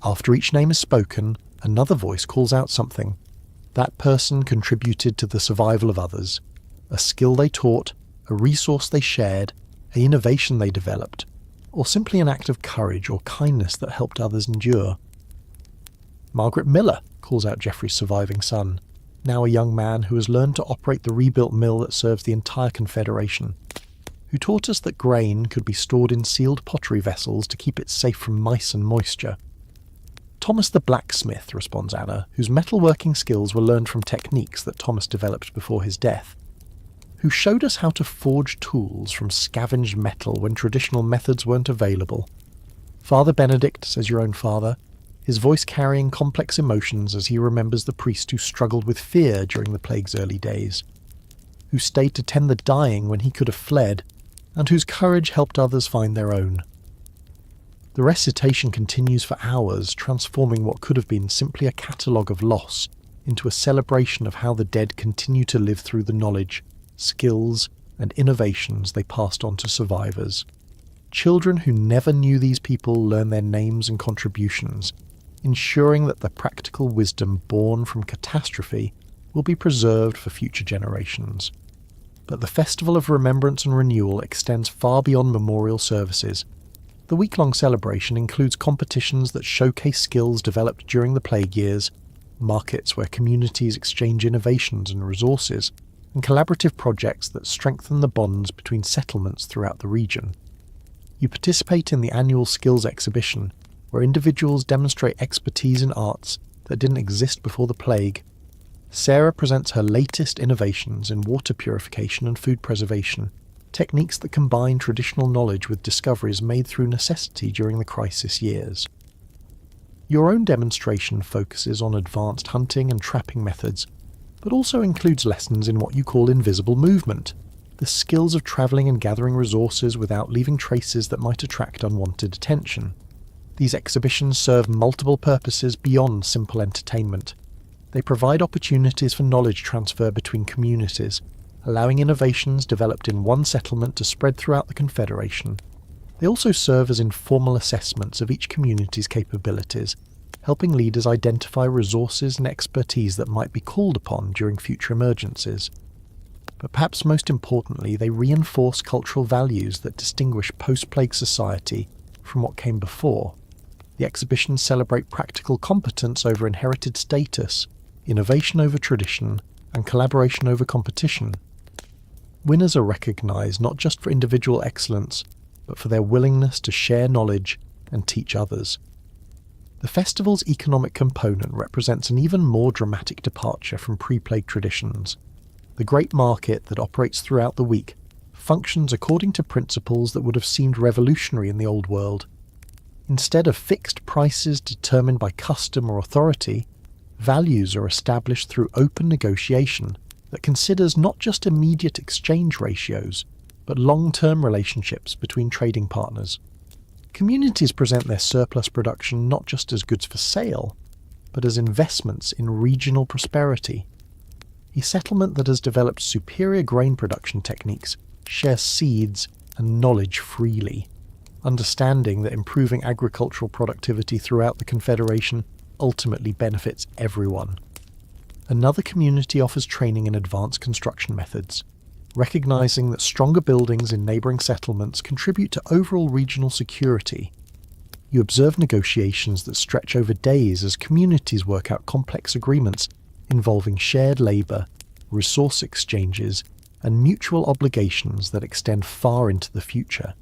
After each name is spoken, another voice calls out something. That person contributed to the survival of others, a skill they taught, a resource they shared, an innovation they developed, or simply an act of courage or kindness that helped others endure. Margaret Miller, calls out Geoffrey's surviving son, now a young man who has learned to operate the rebuilt mill that serves the entire Confederation, who taught us that grain could be stored in sealed pottery vessels to keep it safe from mice and moisture. Thomas the blacksmith, responds Anna, whose metalworking skills were learned from techniques that Thomas developed before his death, who showed us how to forge tools from scavenged metal when traditional methods weren't available. Father Benedict, says your own father, his voice carrying complex emotions as he remembers the priest who struggled with fear during the plague's early days, who stayed to tend the dying when he could have fled, and whose courage helped others find their own. The recitation continues for hours, transforming what could have been simply a catalogue of loss into a celebration of how the dead continue to live through the knowledge, skills, and innovations they passed on to survivors. Children who never knew these people learn their names and contributions, ensuring that the practical wisdom born from catastrophe will be preserved for future generations. But the Festival of Remembrance and Renewal extends far beyond memorial services. The week-long celebration includes competitions that showcase skills developed during the plague years, markets where communities exchange innovations and resources, and collaborative projects that strengthen the bonds between settlements throughout the region. You participate in the annual skills exhibition, where individuals demonstrate expertise in arts that didn't exist before the plague. Sarah presents her latest innovations in water purification and food preservation, techniques that combine traditional knowledge with discoveries made through necessity during the crisis years. Your own demonstration focuses on advanced hunting and trapping methods, but also includes lessons in what you call invisible movement, the skills of travelling and gathering resources without leaving traces that might attract unwanted attention. These exhibitions serve multiple purposes beyond simple entertainment. They provide opportunities for knowledge transfer between communities, allowing innovations developed in one settlement to spread throughout the Confederation. They also serve as informal assessments of each community's capabilities, helping leaders identify resources and expertise that might be called upon during future emergencies. But perhaps most importantly, they reinforce cultural values that distinguish post-plague society from what came before. The exhibitions celebrate practical competence over inherited status, innovation over tradition, and collaboration over competition. Winners are recognised not just for individual excellence, but for their willingness to share knowledge and teach others. The festival's economic component represents an even more dramatic departure from pre-plague traditions. The great market that operates throughout the week functions according to principles that would have seemed revolutionary in the old world. Instead of fixed prices determined by custom or authority, values are established through open negotiation that considers not just immediate exchange ratios, but long-term relationships between trading partners. Communities present their surplus production not just as goods for sale, but as investments in regional prosperity. A settlement that has developed superior grain production techniques shares seeds and knowledge freely, understanding that improving agricultural productivity throughout the Confederation ultimately benefits everyone. Another community offers training in advanced construction methods, recognizing that stronger buildings in neighbouring settlements contribute to overall regional security. You observe negotiations that stretch over days as communities work out complex agreements involving shared labour, resource exchanges, and mutual obligations that extend far into the future.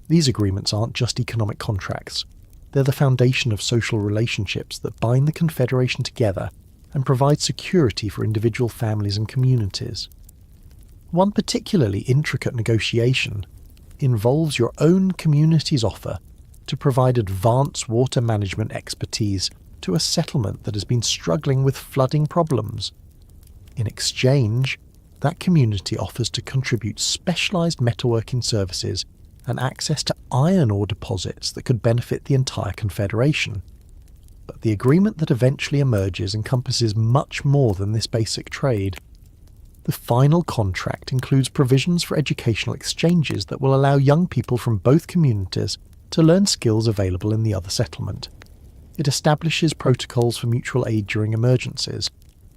These agreements aren't just economic contracts. They're the foundation of social relationships that bind the Confederation together and provide security for individual families and communities. One particularly intricate negotiation involves your own community's offer to provide advanced water management expertise to a settlement that has been struggling with flooding problems. In exchange, that community offers to contribute specialised metalworking services and access to iron ore deposits that could benefit the entire Confederation. But the agreement that eventually emerges encompasses much more than this basic trade. The final contract includes provisions for educational exchanges that will allow young people from both communities to learn skills available in the other settlement. It establishes protocols for mutual aid during emergencies,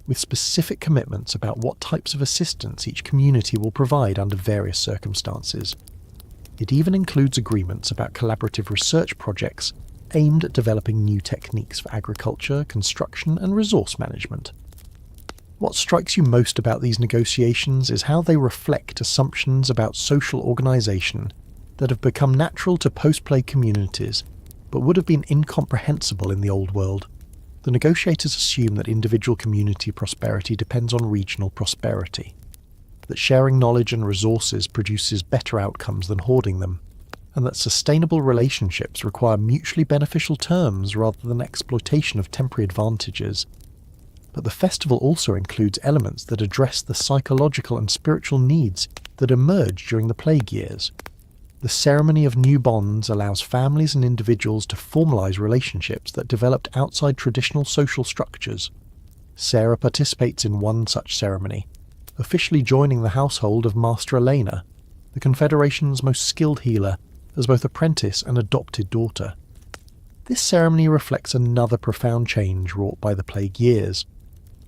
with specific commitments about what types of assistance each community will provide under various circumstances. It even includes agreements about collaborative research projects aimed at developing new techniques for agriculture, construction, and resource management. What strikes you most about these negotiations is how they reflect assumptions about social organisation that have become natural to post-plague communities, but would have been incomprehensible in the old world. The negotiators assume that individual community prosperity depends on regional prosperity, that sharing knowledge and resources produces better outcomes than hoarding them, and that sustainable relationships require mutually beneficial terms rather than exploitation of temporary advantages. But the festival also includes elements that address the psychological and spiritual needs that emerge during the plague years. The ceremony of new bonds allows families and individuals to formalise relationships that developed outside traditional social structures. Sarah participates in one such ceremony, officially joining the household of Master Elena, the Confederation's most skilled healer, as both apprentice and adopted daughter. This ceremony reflects another profound change wrought by the plague years,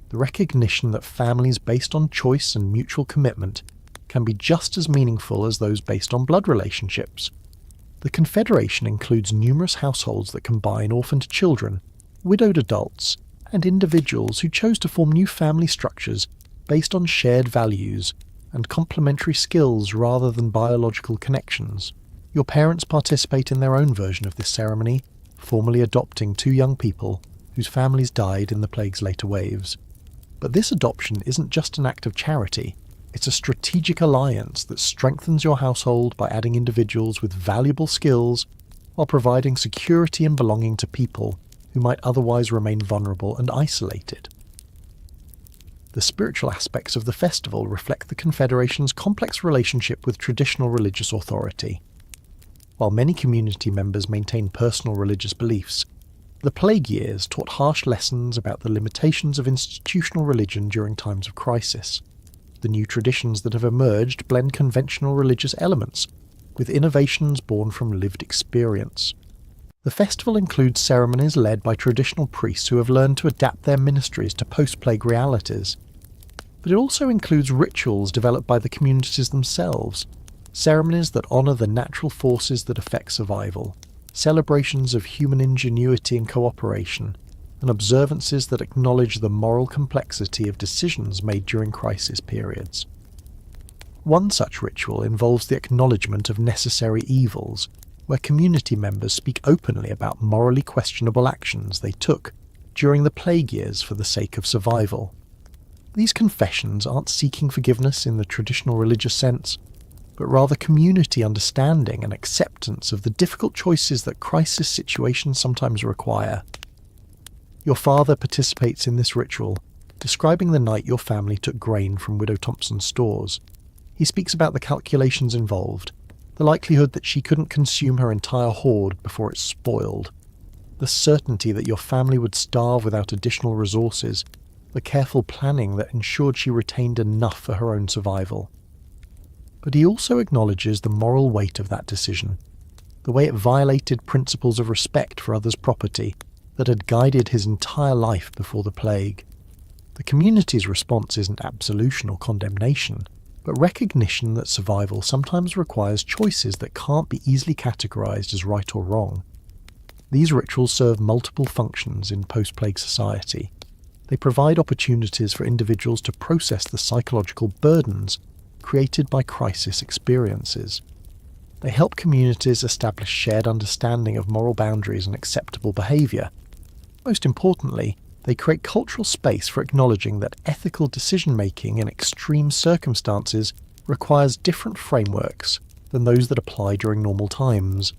the recognition that families based on choice and mutual commitment can be just as meaningful as those based on blood relationships. The Confederation includes numerous households that combine orphaned children, widowed adults, and individuals who chose to form new family structures based on shared values and complementary skills rather than biological connections. Your parents participate in their own version of this ceremony, formally adopting two young people whose families died in the plague's later waves. But this adoption isn't just an act of charity, it's a strategic alliance that strengthens your household by adding individuals with valuable skills while providing security and belonging to people who who might otherwise remain vulnerable and isolated. The spiritual aspects of the festival reflect the Confederation's complex relationship with traditional religious authority. While many community members maintain personal religious beliefs, the plague years taught harsh lessons about the limitations of institutional religion during times of crisis. The new traditions that have emerged blend conventional religious elements with innovations born from lived experience. The festival includes ceremonies led by traditional priests who have learned to adapt their ministries to post-plague realities. But it also includes rituals developed by the communities themselves, ceremonies that honour the natural forces that affect survival, celebrations of human ingenuity and cooperation, and observances that acknowledge the moral complexity of decisions made during crisis periods. One such ritual involves the acknowledgement of necessary evils, where community members speak openly about morally questionable actions they took during the plague years for the sake of survival. These confessions aren't seeking forgiveness in the traditional religious sense, but rather community understanding and acceptance of the difficult choices that crisis situations sometimes require. Your father participates in this ritual, describing the night your family took grain from Widow Thompson's stores. He speaks about the calculations involved, the likelihood that she couldn't consume her entire hoard before it spoiled, the certainty that your family would starve without additional resources, the careful planning that ensured she retained enough for her own survival. But he also acknowledges the moral weight of that decision, the way it violated principles of respect for others' property that had guided his entire life before the plague. The community's response isn't absolution or condemnation, but recognition that survival sometimes requires choices that can't be easily categorized as right or wrong. These rituals serve multiple functions in post-plague society. They provide opportunities for individuals to process the psychological burdens created by crisis experiences. They help communities establish shared understanding of moral boundaries and acceptable behaviour. Most importantly, they create cultural space for acknowledging that ethical decision-making in extreme circumstances requires different frameworks than those that apply during normal times.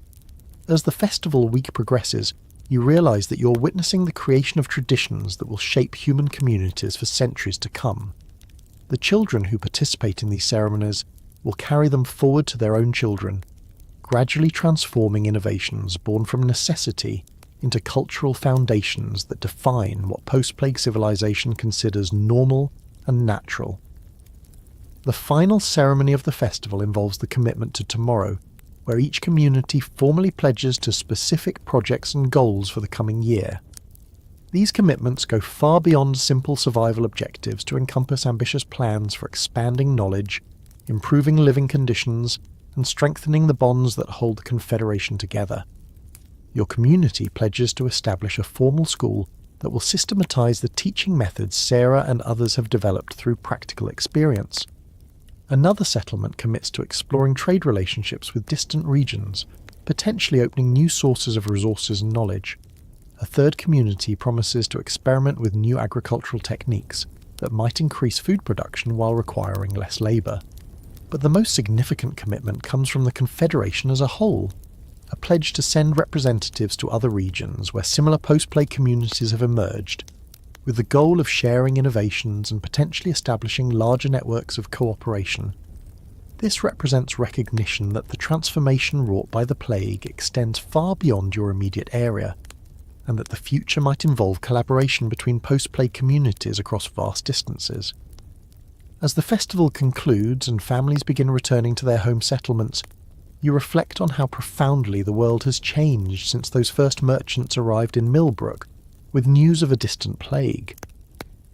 As the festival week progresses, you realise that you're witnessing the creation of traditions that will shape human communities for centuries to come. The children who participate in these ceremonies will carry them forward to their own children, gradually transforming innovations born from necessity into cultural foundations that define what post-plague civilization considers normal and natural. The final ceremony of the festival involves the commitment to tomorrow, where each community formally pledges to specific projects and goals for the coming year. These commitments go far beyond simple survival objectives to encompass ambitious plans for expanding knowledge, improving living conditions, and strengthening the bonds that hold the Confederation together. Your community pledges to establish a formal school that will systematize the teaching methods Sarah and others have developed through practical experience. Another settlement commits to exploring trade relationships with distant regions, potentially opening new sources of resources and knowledge. A third community promises to experiment with new agricultural techniques that might increase food production while requiring less labour. But the most significant commitment comes from the Confederation as a whole, a pledge to send representatives to other regions where similar post-plague communities have emerged, with the goal of sharing innovations and potentially establishing larger networks of cooperation. This represents recognition that the transformation wrought by the plague extends far beyond your immediate area, and that the future might involve collaboration between post-plague communities across vast distances. As the festival concludes and families begin returning to their home settlements, you reflect on how profoundly the world has changed since those first merchants arrived in Millbrook with news of a distant plague.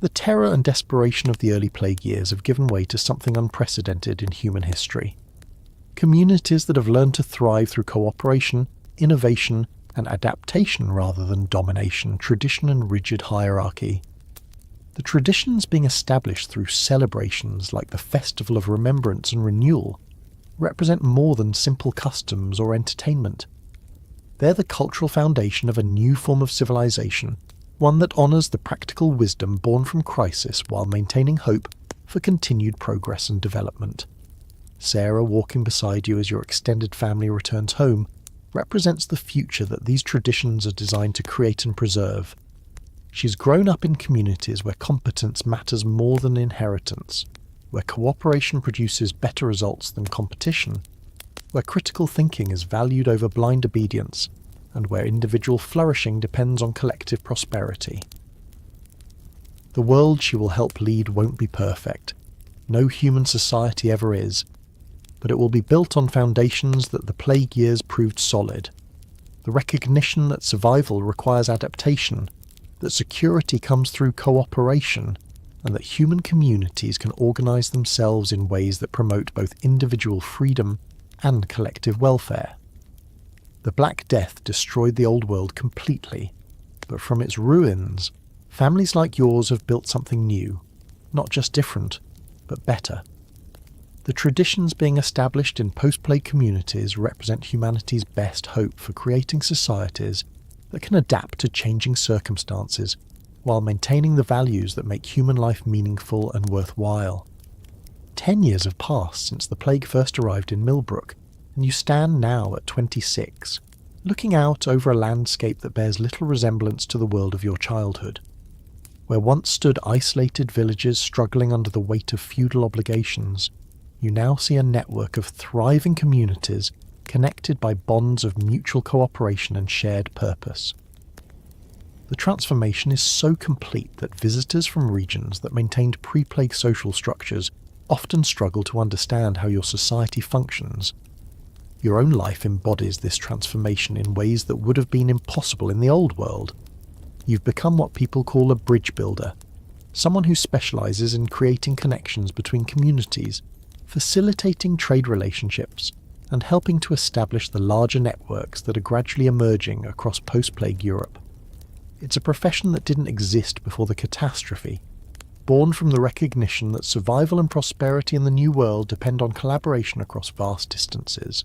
The terror and desperation of the early plague years have given way to something unprecedented in human history. Communities that have learned to thrive through cooperation, innovation, and adaptation rather than domination, tradition, and rigid hierarchy. The traditions being established through celebrations like the Festival of Remembrance and Renewal represent more than simple customs or entertainment. They're the cultural foundation of a new form of civilization, one that honours the practical wisdom born from crisis while maintaining hope for continued progress and development. Sarah, walking beside you as your extended family returns home, represents the future that these traditions are designed to create and preserve. She's grown up in communities where competence matters more than inheritance, where cooperation produces better results than competition, where critical thinking is valued over blind obedience, and where individual flourishing depends on collective prosperity. The world she will help lead won't be perfect. No human society ever is. But it will be built on foundations that the plague years proved solid. The recognition that survival requires adaptation, that security comes through cooperation, and that human communities can organise themselves in ways that promote both individual freedom and collective welfare. The Black Death destroyed the old world completely, but from its ruins, families like yours have built something new, not just different, but better. The traditions being established in post-plague communities represent humanity's best hope for creating societies that can adapt to changing circumstances while maintaining the values that make human life meaningful and worthwhile. 10 years have passed since the plague first arrived in Millbrook, and you stand now at 26, looking out over a landscape that bears little resemblance to the world of your childhood. Where once stood isolated villages struggling under the weight of feudal obligations, you now see a network of thriving communities connected by bonds of mutual cooperation and shared purpose. The transformation is so complete that visitors from regions that maintained pre-plague social structures often struggle to understand how your society functions. Your own life embodies this transformation in ways that would have been impossible in the old world. You've become what people call a bridge builder, someone who specialises in creating connections between communities, facilitating trade relationships, and helping to establish the larger networks that are gradually emerging across post-plague Europe. It's a profession that didn't exist before the catastrophe, born from the recognition that survival and prosperity in the new world depend on collaboration across vast distances.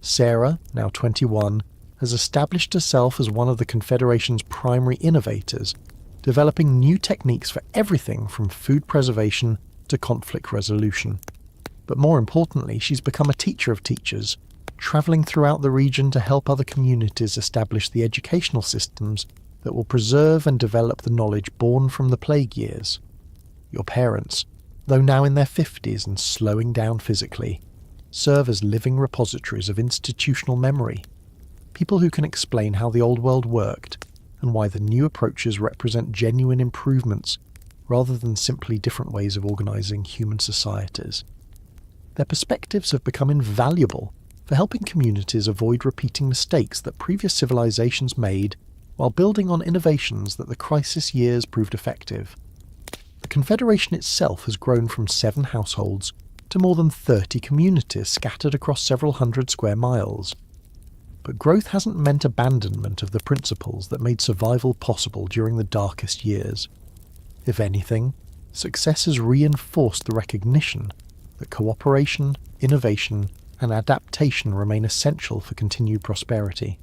Sarah, now 21, has established herself as one of the Confederation's primary innovators, developing new techniques for everything from food preservation to conflict resolution. But more importantly, she's become a teacher of teachers, travelling throughout the region to help other communities establish the educational systems that will preserve and develop the knowledge born from the plague years. Your parents, though now in their 50s and slowing down physically, serve as living repositories of institutional memory, people who can explain how the old world worked and why the new approaches represent genuine improvements rather than simply different ways of organising human societies. Their perspectives have become invaluable for helping communities avoid repeating mistakes that previous civilizations made while building on innovations that the crisis years proved effective. The Confederation itself has grown from 7 households to more than 30 communities scattered across several hundred square miles. But growth hasn't meant abandonment of the principles that made survival possible during the darkest years. If anything, success has reinforced the recognition that cooperation, innovation, and adaptation remain essential for continued prosperity.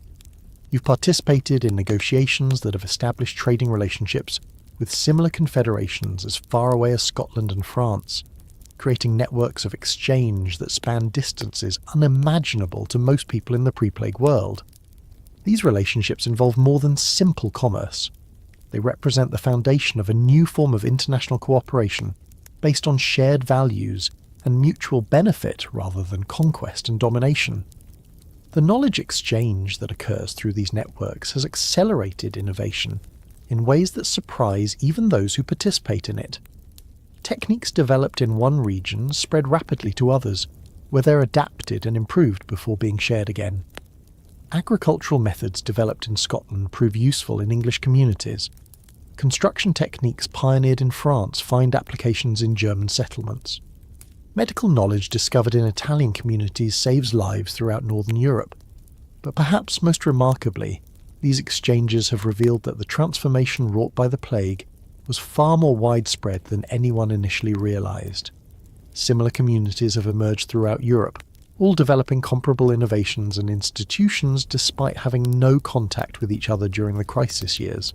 You've participated in negotiations that have established trading relationships with similar confederations as far away as Scotland and France, creating networks of exchange that span distances unimaginable to most people in the pre-plague world. These relationships involve more than simple commerce. They represent the foundation of a new form of international cooperation based on shared values and mutual benefit rather than conquest and domination. The knowledge exchange that occurs through these networks has accelerated innovation in ways that surprise even those who participate in it. Techniques developed in one region spread rapidly to others, where they're adapted and improved before being shared again. Agricultural methods developed in Scotland prove useful in English communities. Construction techniques pioneered in France find applications in German settlements. Medical knowledge discovered in Italian communities saves lives throughout Northern Europe. But perhaps most remarkably, these exchanges have revealed that the transformation wrought by the plague was far more widespread than anyone initially realised. Similar communities have emerged throughout Europe, all developing comparable innovations and institutions despite having no contact with each other during the crisis years.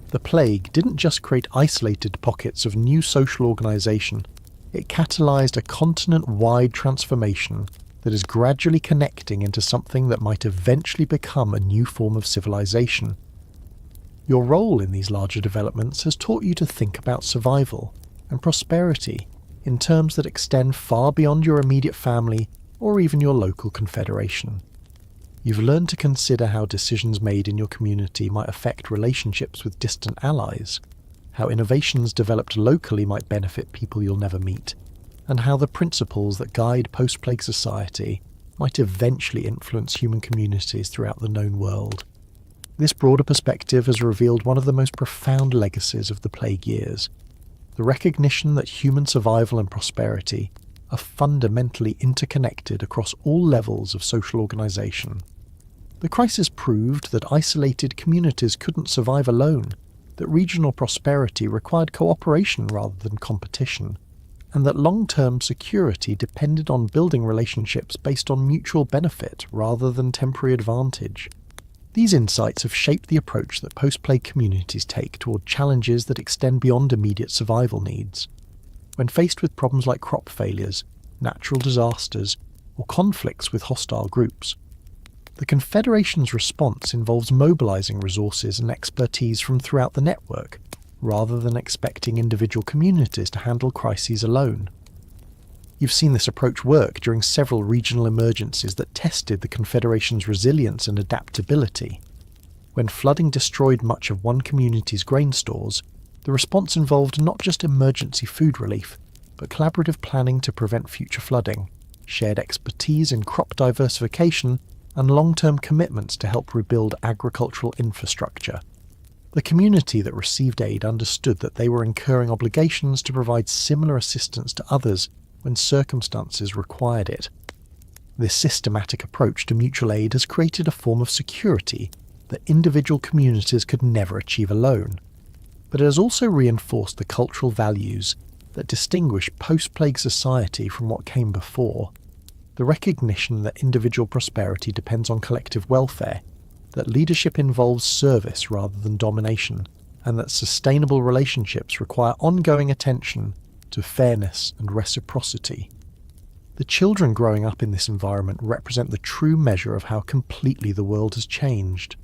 The plague didn't just create isolated pockets of new social organisation, it catalysed a continent-wide transformation that is gradually connecting into something that might eventually become a new form of civilization. Your role in these larger developments has taught you to think about survival and prosperity in terms that extend far beyond your immediate family or even your local confederation. You've learned to consider how decisions made in your community might affect relationships with distant allies, how innovations developed locally might benefit people you'll never meet, and how the principles that guide post-plague society might eventually influence human communities throughout the known world. This broader perspective has revealed one of the most profound legacies of the plague years: the recognition that human survival and prosperity are fundamentally interconnected across all levels of social organisation. The crisis proved that isolated communities couldn't survive alone, that regional prosperity required cooperation rather than competition, and that long-term security depended on building relationships based on mutual benefit rather than temporary advantage. These insights have shaped the approach that post-plague communities take toward challenges that extend beyond immediate survival needs. When faced with problems like crop failures, natural disasters, or conflicts with hostile groups, the Confederation's response involves mobilizing resources and expertise from throughout the network, rather than expecting individual communities to handle crises alone. You've seen this approach work during several regional emergencies that tested the Confederation's resilience and adaptability. When flooding destroyed much of one community's grain stores, the response involved not just emergency food relief, but collaborative planning to prevent future flooding, shared expertise in crop diversification, and long-term commitments to help rebuild agricultural infrastructure. The community that received aid understood that they were incurring obligations to provide similar assistance to others when circumstances required it. This systematic approach to mutual aid has created a form of security that individual communities could never achieve alone. But it has also reinforced the cultural values that distinguish post-plague society from what came before. The recognition that individual prosperity depends on collective welfare, that leadership involves service rather than domination, and that sustainable relationships require ongoing attention to fairness and reciprocity. The children growing up in this environment represent the true measure of how completely the world has changed.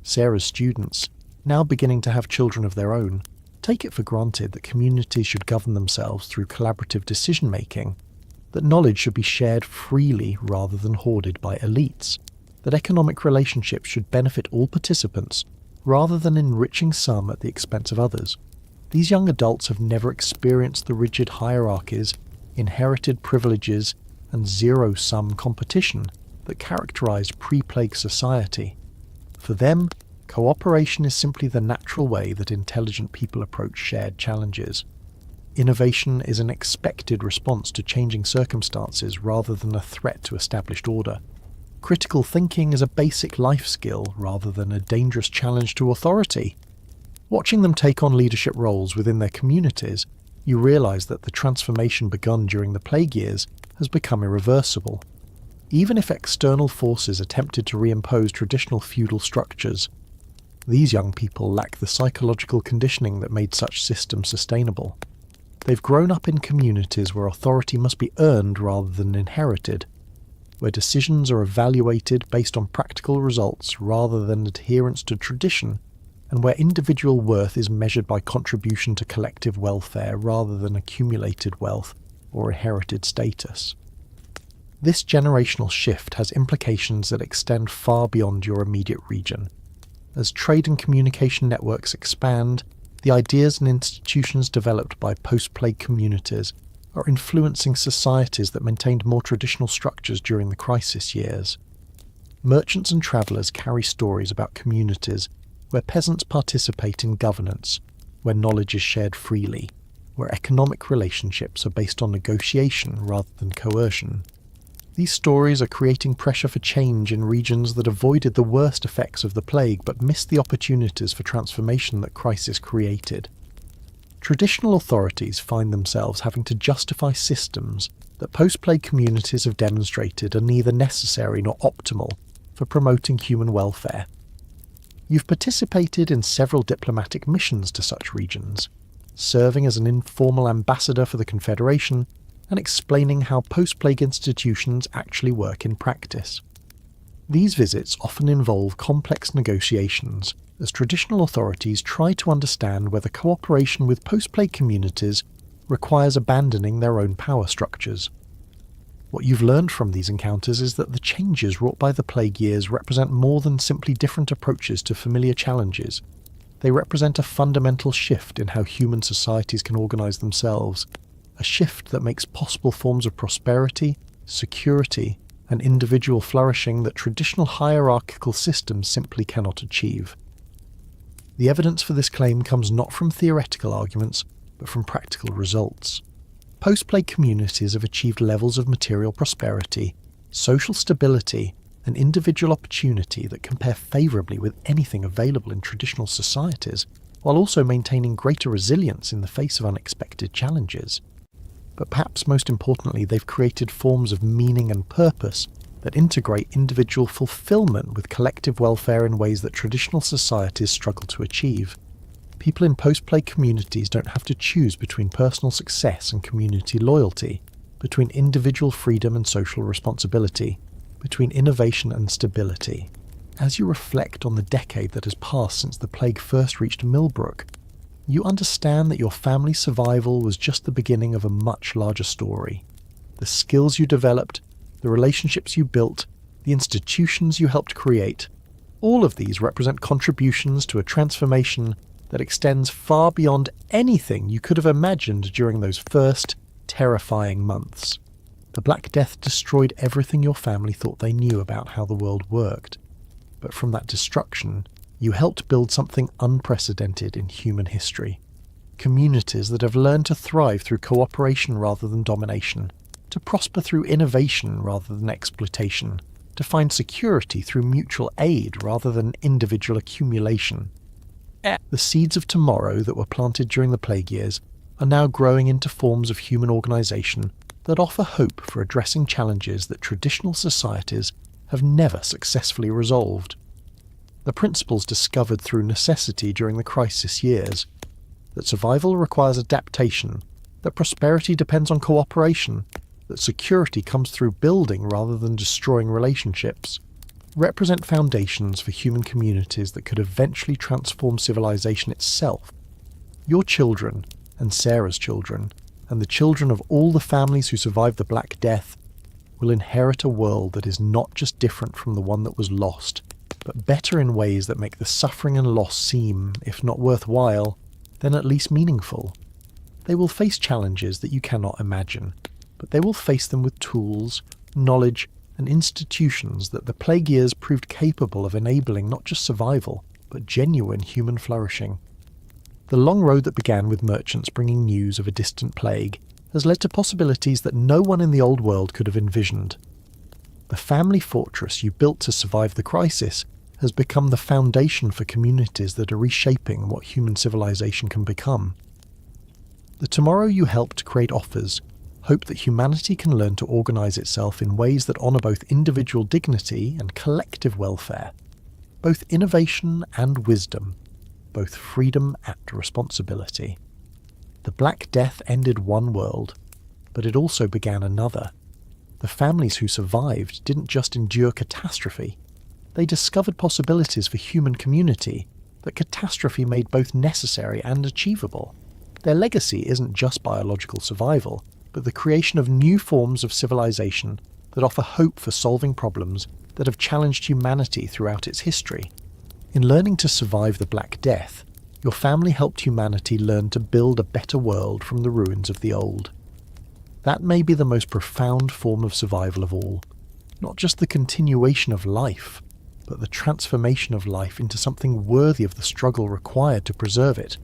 Sarah's students, now beginning to have children of their own, take it for granted that communities should govern themselves through collaborative decision-making, that knowledge should be shared freely rather than hoarded by elites, that economic relationships should benefit all participants rather than enriching some at the expense of others. These young adults have never experienced the rigid hierarchies, inherited privileges, and zero-sum competition that characterized pre-plague society. For them, cooperation is simply the natural way that intelligent people approach shared challenges. Innovation is an expected response to changing circumstances rather than a threat to established order. Critical thinking is a basic life skill rather than a dangerous challenge to authority. Watching them take on leadership roles within their communities, you realize that the transformation begun during the plague years has become irreversible. Even if external forces attempted to reimpose traditional feudal structures, these young people lack the psychological conditioning that made such systems sustainable. They've grown up in communities where authority must be earned rather than inherited, where decisions are evaluated based on practical results rather than adherence to tradition, and where individual worth is measured by contribution to collective welfare rather than accumulated wealth or inherited status. This generational shift has implications that extend far beyond your immediate region. As trade and communication networks expand, the ideas and institutions developed by post-plague communities are influencing societies that maintained more traditional structures during the crisis years. Merchants and travellers carry stories about communities where peasants participate in governance, where knowledge is shared freely, where economic relationships are based on negotiation rather than coercion. These stories are creating pressure for change in regions that avoided the worst effects of the plague but missed the opportunities for transformation that crisis created. Traditional authorities find themselves having to justify systems that post-plague communities have demonstrated are neither necessary nor optimal for promoting human welfare. You've participated in several diplomatic missions to such regions, serving as an informal ambassador for the Confederation and explaining how post-plague institutions actually work in practice. These visits often involve complex negotiations, as traditional authorities try to understand whether cooperation with post-plague communities requires abandoning their own power structures. What you've learned from these encounters is that the changes wrought by the plague years represent more than simply different approaches to familiar challenges. They represent a fundamental shift in how human societies can organise themselves, a shift that makes possible forms of prosperity, security, and individual flourishing that traditional hierarchical systems simply cannot achieve. The evidence for this claim comes not from theoretical arguments, but from practical results. Post-plague communities have achieved levels of material prosperity, social stability, and individual opportunity that compare favourably with anything available in traditional societies, while also maintaining greater resilience in the face of unexpected challenges. But perhaps most importantly, they've created forms of meaning and purpose that integrate individual fulfillment with collective welfare in ways that traditional societies struggle to achieve. People in post-plague communities don't have to choose between personal success and community loyalty, between individual freedom and social responsibility, between innovation and stability. As you reflect on the decade that has passed since the plague first reached Millbrook, you understand that your family's survival was just the beginning of a much larger story. The skills you developed, the relationships you built, the institutions you helped create, all of these represent contributions to a transformation that extends far beyond anything you could have imagined during those first, terrifying months. The Black Death destroyed everything your family thought they knew about how the world worked. But from that destruction, you helped build something unprecedented in human history. Communities that have learned to thrive through cooperation rather than domination, to prosper through innovation rather than exploitation, to find security through mutual aid rather than individual accumulation. The seeds of tomorrow that were planted during the plague years are now growing into forms of human organisation that offer hope for addressing challenges that traditional societies have never successfully resolved. The principles discovered through necessity during the crisis years, that survival requires adaptation, that prosperity depends on cooperation, that security comes through building rather than destroying relationships, represent foundations for human communities that could eventually transform civilization itself. Your children, and Sarah's children, and the children of all the families who survived the Black Death will inherit a world that is not just different from the one that was lost, but better in ways that make the suffering and loss seem, if not worthwhile, then at least meaningful. They will face challenges that you cannot imagine, but they will face them with tools, knowledge, and institutions that the plague years proved capable of enabling not just survival, but genuine human flourishing. The long road that began with merchants bringing news of a distant plague has led to possibilities that no one in the old world could have envisioned. The family fortress you built to survive the crisis has become the foundation for communities that are reshaping what human civilization can become. The tomorrow you helped create offers hope that humanity can learn to organise itself in ways that honour both individual dignity and collective welfare, both innovation and wisdom, both freedom and responsibility. The Black Death ended one world, but it also began another. The families who survived didn't just endure catastrophe, they discovered possibilities for human community that catastrophe made both necessary and achievable. Their legacy isn't just biological survival, but the creation of new forms of civilization that offer hope for solving problems that have challenged humanity throughout its history. In learning to survive the Black Death, your family helped humanity learn to build a better world from the ruins of the old. That may be the most profound form of survival of all, not just the continuation of life, but the transformation of life into something worthy of the struggle required to preserve it.